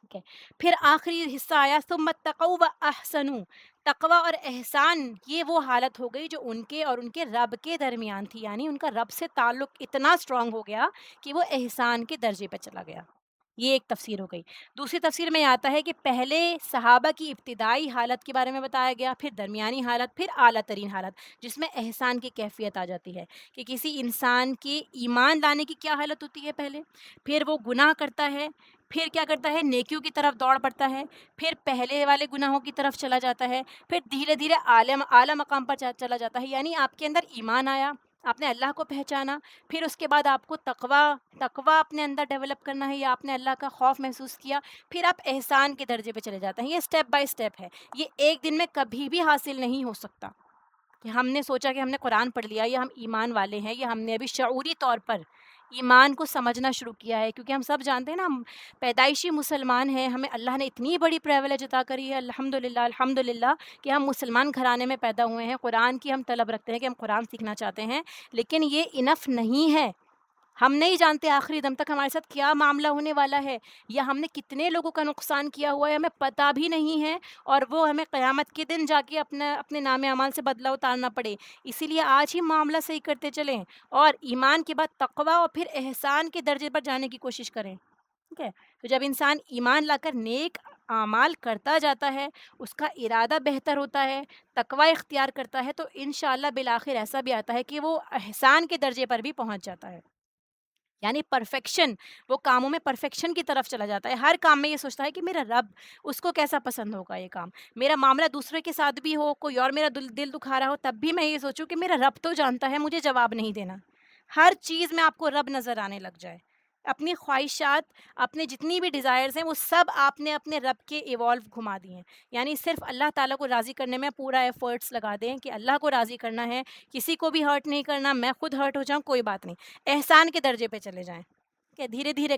ٹھیک ہے. پھر آخری حصہ آیا ثم اتقوا واحسنوا. تقوی اور احسان یہ وہ حالت ہو گئی جو ان کے اور ان کے رب کے درمیان تھی، یعنی ان کا رب سے تعلق اتنا اسٹرانگ ہو گیا کہ وہ احسان کے درجے پہ چلا گیا. یہ ایک تفسیر ہو گئی. دوسری تفسیر میں آتا ہے کہ پہلے صحابہ کی ابتدائی حالت کے بارے میں بتایا گیا، پھر درمیانی حالت، پھر اعلیٰ ترین حالت، جس میں احسان کی کیفیت آ جاتی ہے کہ کسی انسان کے ایمان لانے کی کیا حالت ہوتی ہے پہلے، پھر وہ گناہ کرتا ہے، پھر کیا کرتا ہے، نیکیوں کی طرف دوڑ پڑتا ہے، پھر پہلے والے گناہوں کی طرف چلا جاتا ہے، پھر دھیرے دھیرے اعلیٰ مقام پر چلا جاتا ہے. یعنی آپ کے اندر ایمان آیا، آپ نے اللہ کو پہچانا، پھر اس کے بعد آپ کو تقوی اپنے اندر ڈیولپ کرنا ہے، یا آپ نے اللہ کا خوف محسوس کیا، پھر آپ احسان کے درجے پہ چلے جاتے ہیں. یہ اسٹیپ بائی اسٹیپ ہے، یہ ایک دن میں کبھی بھی حاصل نہیں ہو سکتا کہ ہم نے سوچا کہ ہم نے قرآن پڑھ لیا یا ہم ایمان والے ہیں، یا ہم نے ابھی شعوری طور پر ایمان کو سمجھنا شروع کیا ہے. کیونکہ ہم سب جانتے ہیں نا، ہم پیدائشی مسلمان ہیں، ہمیں اللہ نے اتنی بڑی پریولیج عطا کری ہے، الحمدللہ کہ ہم مسلمان گھرانے میں پیدا ہوئے ہیں، قرآن کی ہم طلب رکھتے ہیں کہ ہم قرآن سیکھنا چاہتے ہیں، لیکن یہ انف نہیں ہے. ہم نہیں جانتے آخری دم تک ہمارے ساتھ کیا معاملہ ہونے والا ہے، یا ہم نے کتنے لوگوں کا نقصان کیا ہوا ہے ہمیں پتہ بھی نہیں ہے، اور وہ ہمیں قیامت کے دن جا کے اپنے نام اعمال سے بدلہ اتارنا پڑے. اسی لیے آج ہی معاملہ صحیح کرتے چلیں، اور ایمان کے بعد تقوی اور پھر احسان کے درجے پر جانے کی کوشش کریں. ٹھیک ہے. تو جب انسان ایمان لا کر نیک اعمال کرتا جاتا ہے، اس کا ارادہ بہتر ہوتا ہے، تقوی اختیار کرتا ہے، تو انشاءاللہ بالآخر ایسا بھی آتا ہے کہ وہ احسان کے درجے پر بھی پہنچ جاتا ہے. یعنی پرفیکشن، وہ کاموں میں پرفیکشن کی طرف چلا جاتا ہے. ہر کام میں یہ سوچتا ہے کہ میرا رب، اس کو کیسا پسند ہوگا یہ کام. میرا معاملہ دوسرے کے ساتھ بھی ہو، کوئی اور میرا دل دکھا رہا ہو، تب بھی میں یہ سوچوں کہ میرا رب تو جانتا ہے، مجھے جواب نہیں دینا. ہر چیز میں آپ کو رب نظر آنے لگ جائے. اپنی خواہشات، اپنے جتنی بھی ڈیزائرز ہیں، وہ سب آپ نے اپنے رب کے ایوالو گھما دیے ہیں. یعنی صرف اللہ تعالیٰ کو راضی کرنے میں پورا ایفرٹس لگا دیں کہ اللہ کو راضی کرنا ہے، کسی کو بھی ہرٹ نہیں کرنا، میں خود ہرٹ ہو جاؤں کوئی بات نہیں. احسان کے درجے پہ چلے جائیں کہ دھیرے دھیرے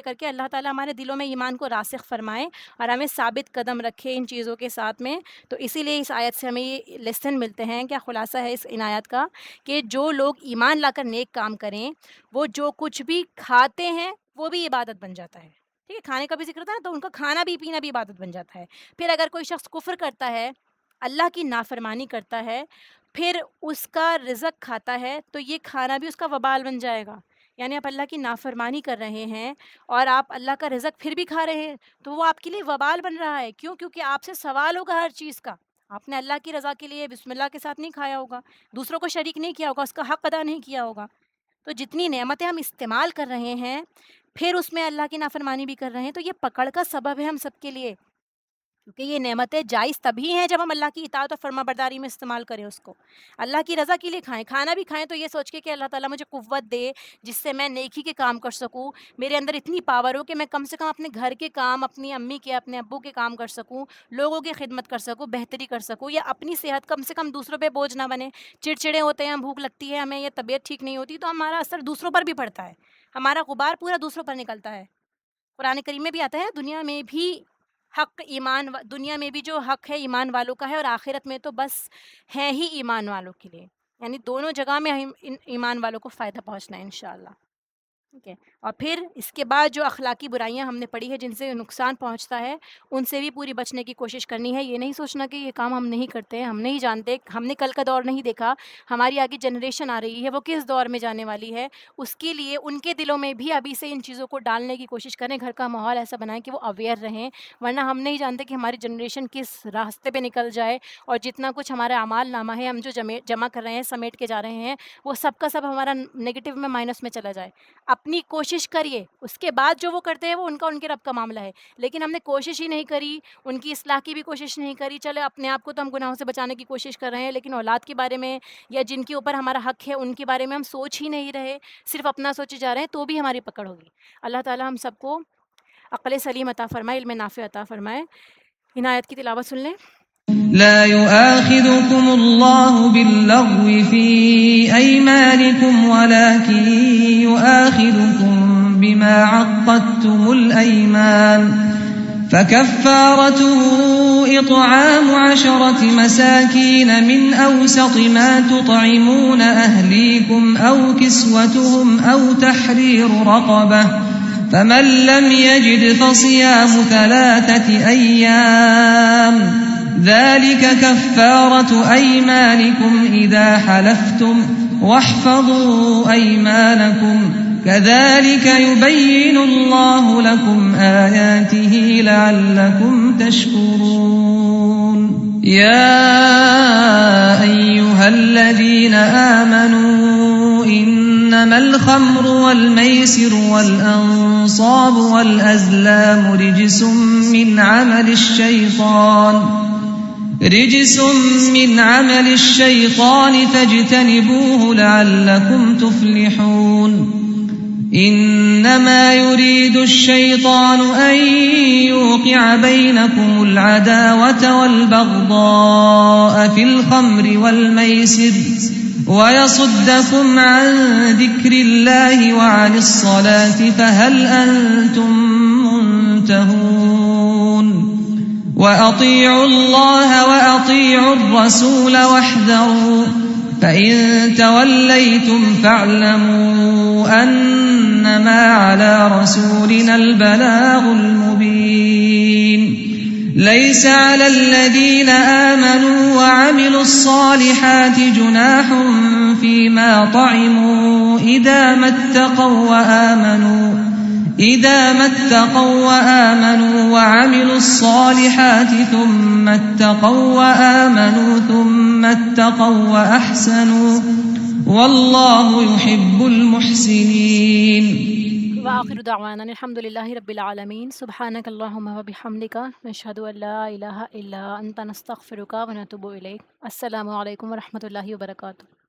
کر کے اللہ تعالیٰ ہمارے دلوں میں ایمان کو راسخ فرمائے اور ہمیں ثابت قدم رکھے ان چیزوں کے ساتھ میں. تو اسی لیے اس آیت سے ہمیں یہ لیسن ملتے ہیں. کیا خلاصہ ہے اس عنایت کا، کہ جو لوگ ایمان لا کر نیک کام کریں، وہ جو کچھ بھی کھاتے ہیں وہ بھی عبادت بن جاتا ہے. ٹھیک ہے، کھانے کا بھی ذکر تھا نا، تو ان کا کھانا بھی پینا بھی عبادت بن جاتا ہے. پھر اگر کوئی شخص کفر کرتا ہے، اللہ کی نافرمانی کرتا ہے، پھر اس کا رزق کھاتا ہے، تو یہ کھانا بھی اس کا وبال بن جائے گا. یعنی آپ اللہ کی نافرمانی کر رہے ہیں اور آپ اللہ کا رزق پھر بھی کھا رہے ہیں، تو وہ آپ کے لیے وبال بن رہا ہے. کیوں؟ کیونکہ آپ سے سوال ہوگا ہر چیز کا. آپ نے اللہ کی رضا کے لیے بسم اللہ کے ساتھ نہیں کھایا ہوگا، دوسروں کو شریک نہیں کیا ہوگا، اس کا حق ادا نہیں کیا ہوگا. تو جتنی نعمتیں ہم استعمال کر رہے ہیں، پھر اس میں اللہ کی نافرمانی بھی کر رہے ہیں، تو یہ پکڑ کا سبب ہے ہم سب کے لیے. کیونکہ یہ نعمتیں جائز تبھی ہیں جب ہم اللہ کی اطاعت اور فرما برداری میں استعمال کریں اس کو. اللہ کی رضا کے لیے کھائیں، کھانا بھی کھائیں تو یہ سوچ کے کہ اللہ تعالیٰ مجھے قوت دے جس سے میں نیکی کے کام کر سکوں، میرے اندر اتنی پاور ہو کہ میں کم سے کم اپنے گھر کے کام، اپنی امی کے، اپنے ابو کے کام کر سکوں، لوگوں کی خدمت کر سکوں، بہتری کر سکوں، یا اپنی صحت کم سے کم دوسروں پہ بوجھ نہ بنے. چڑچڑے ہوتے ہیں، بھوک لگتی ہے ہمیں، یا طبیعت ٹھیک نہیں ہوتی، تو ہمارا اثر دوسروں پر بھی پڑتا ہے، ہمارا غبار پورا دوسروں پر نکلتا ہے. قرآن کریم میں بھی آتا ہے دنیا میں بھی دنیا میں بھی جو حق ہے ایمان والوں کا ہے، اور آخرت میں تو بس ہے ہی ایمان والوں کے لیے. یعنی دونوں جگہ میں ایمان والوں کو فائدہ پہنچنا ہے انشاءاللہ. ٹھیک ہے. اور پھر اس کے بعد جو اخلاقی برائیاں ہم نے پڑھی ہے جن سے نقصان پہنچتا ہے، ان سے بھی پوری بچنے کی کوشش کرنی ہے. یہ نہیں سوچنا کہ یہ کام ہم نہیں کرتے، ہم نہیں جانتے، ہم نے کل کا دور نہیں دیکھا، ہماری آگے جنریشن آ رہی ہے، وہ کس دور میں جانے والی ہے. اس کے لیے ان کے دلوں میں بھی ابھی سے ان چیزوں کو ڈالنے کی کوشش کریں، گھر کا ماحول ایسا بنائیں کہ وہ اویئر رہیں. ورنہ ہم نہیں جانتے کہ ہماری جنریشن کس راستے پہ نکل جائے، اور جتنا کچھ ہمارا اعمال نامہ ہے ہم جو جمع کر رہے ہیں، سمیٹ کے جا رہے ہیں، وہ سب کا سب ہمارا نگیٹو میں، مائنس میں چلا جائے. اپنی کوشش کریے، اس کے بعد جو وہ کرتے ہیں وہ ان کے رب کا معاملہ ہے، لیکن ہم نے کوشش ہی نہیں کری، ان کی اصلاح کی بھی کوشش نہیں کری. چلے اپنے آپ کو تو ہم گناہوں سے بچانے کی کوشش کر رہے ہیں، لیکن اولاد کے بارے میں یا جن کے اوپر ہمارا حق ہے ان کے بارے میں ہم سوچ ہی نہیں رہے، صرف اپنا سوچے جا رہے ہیں، تو بھی ہماری پکڑ ہوگی. اللہ تعالیٰ ہم سب کو عقل سلیم عطا فرمائے، علم نافع عطا فرمائے. ان آیت کی تلاوت سن لیں. لا يؤاخذكم الله باللغو في أيمانكم ولكن يؤاخذكم بما عقدتم الأيمان فكفارته إطعام 10 مساكين من أوسط ما تطعمون أهليكم أو كسوتهم أو تحرير رقبة فمن لم يجد فصيام 3 أيام ذلك كفارة أيمانكم إذا حلفتم واحفظوا أيمانكم كذلك يبين الله لكم آياته لعلكم تشكرون يا أيها الذين آمنوا إنما الخمر والميسر والأنصاب والأزلام رجس من عمل الشيطان فاجتنبوه لعلكم تفلحون إنما يريد الشيطان أن يوقع بينكم العداوة والبغضاء في الخمر والميسر ويصدكم عن ذكر الله وعن الصلاة فهل أنتم منتهون وأطيعوا الله وأطيعوا الرسول واحذروا فإن توليتم فاعلموا أنما على رسولنا البلاغ المبين ليس على الذين آمنوا وعملوا الصالحات جناح فيما طعموا إذا ما اتقوا وآمنوا وعملوا الصالحات ثم اتقوا وأحسنوا والله يحب المحسنين. وآخر دعوانا الحمد لله رب العالمين. سبحانك اللهم وبحمدك نشهد أن لا إله إلا أنت نستغفرك ونتوب إليك. السلام عليكم ورحمة الله وبركاته.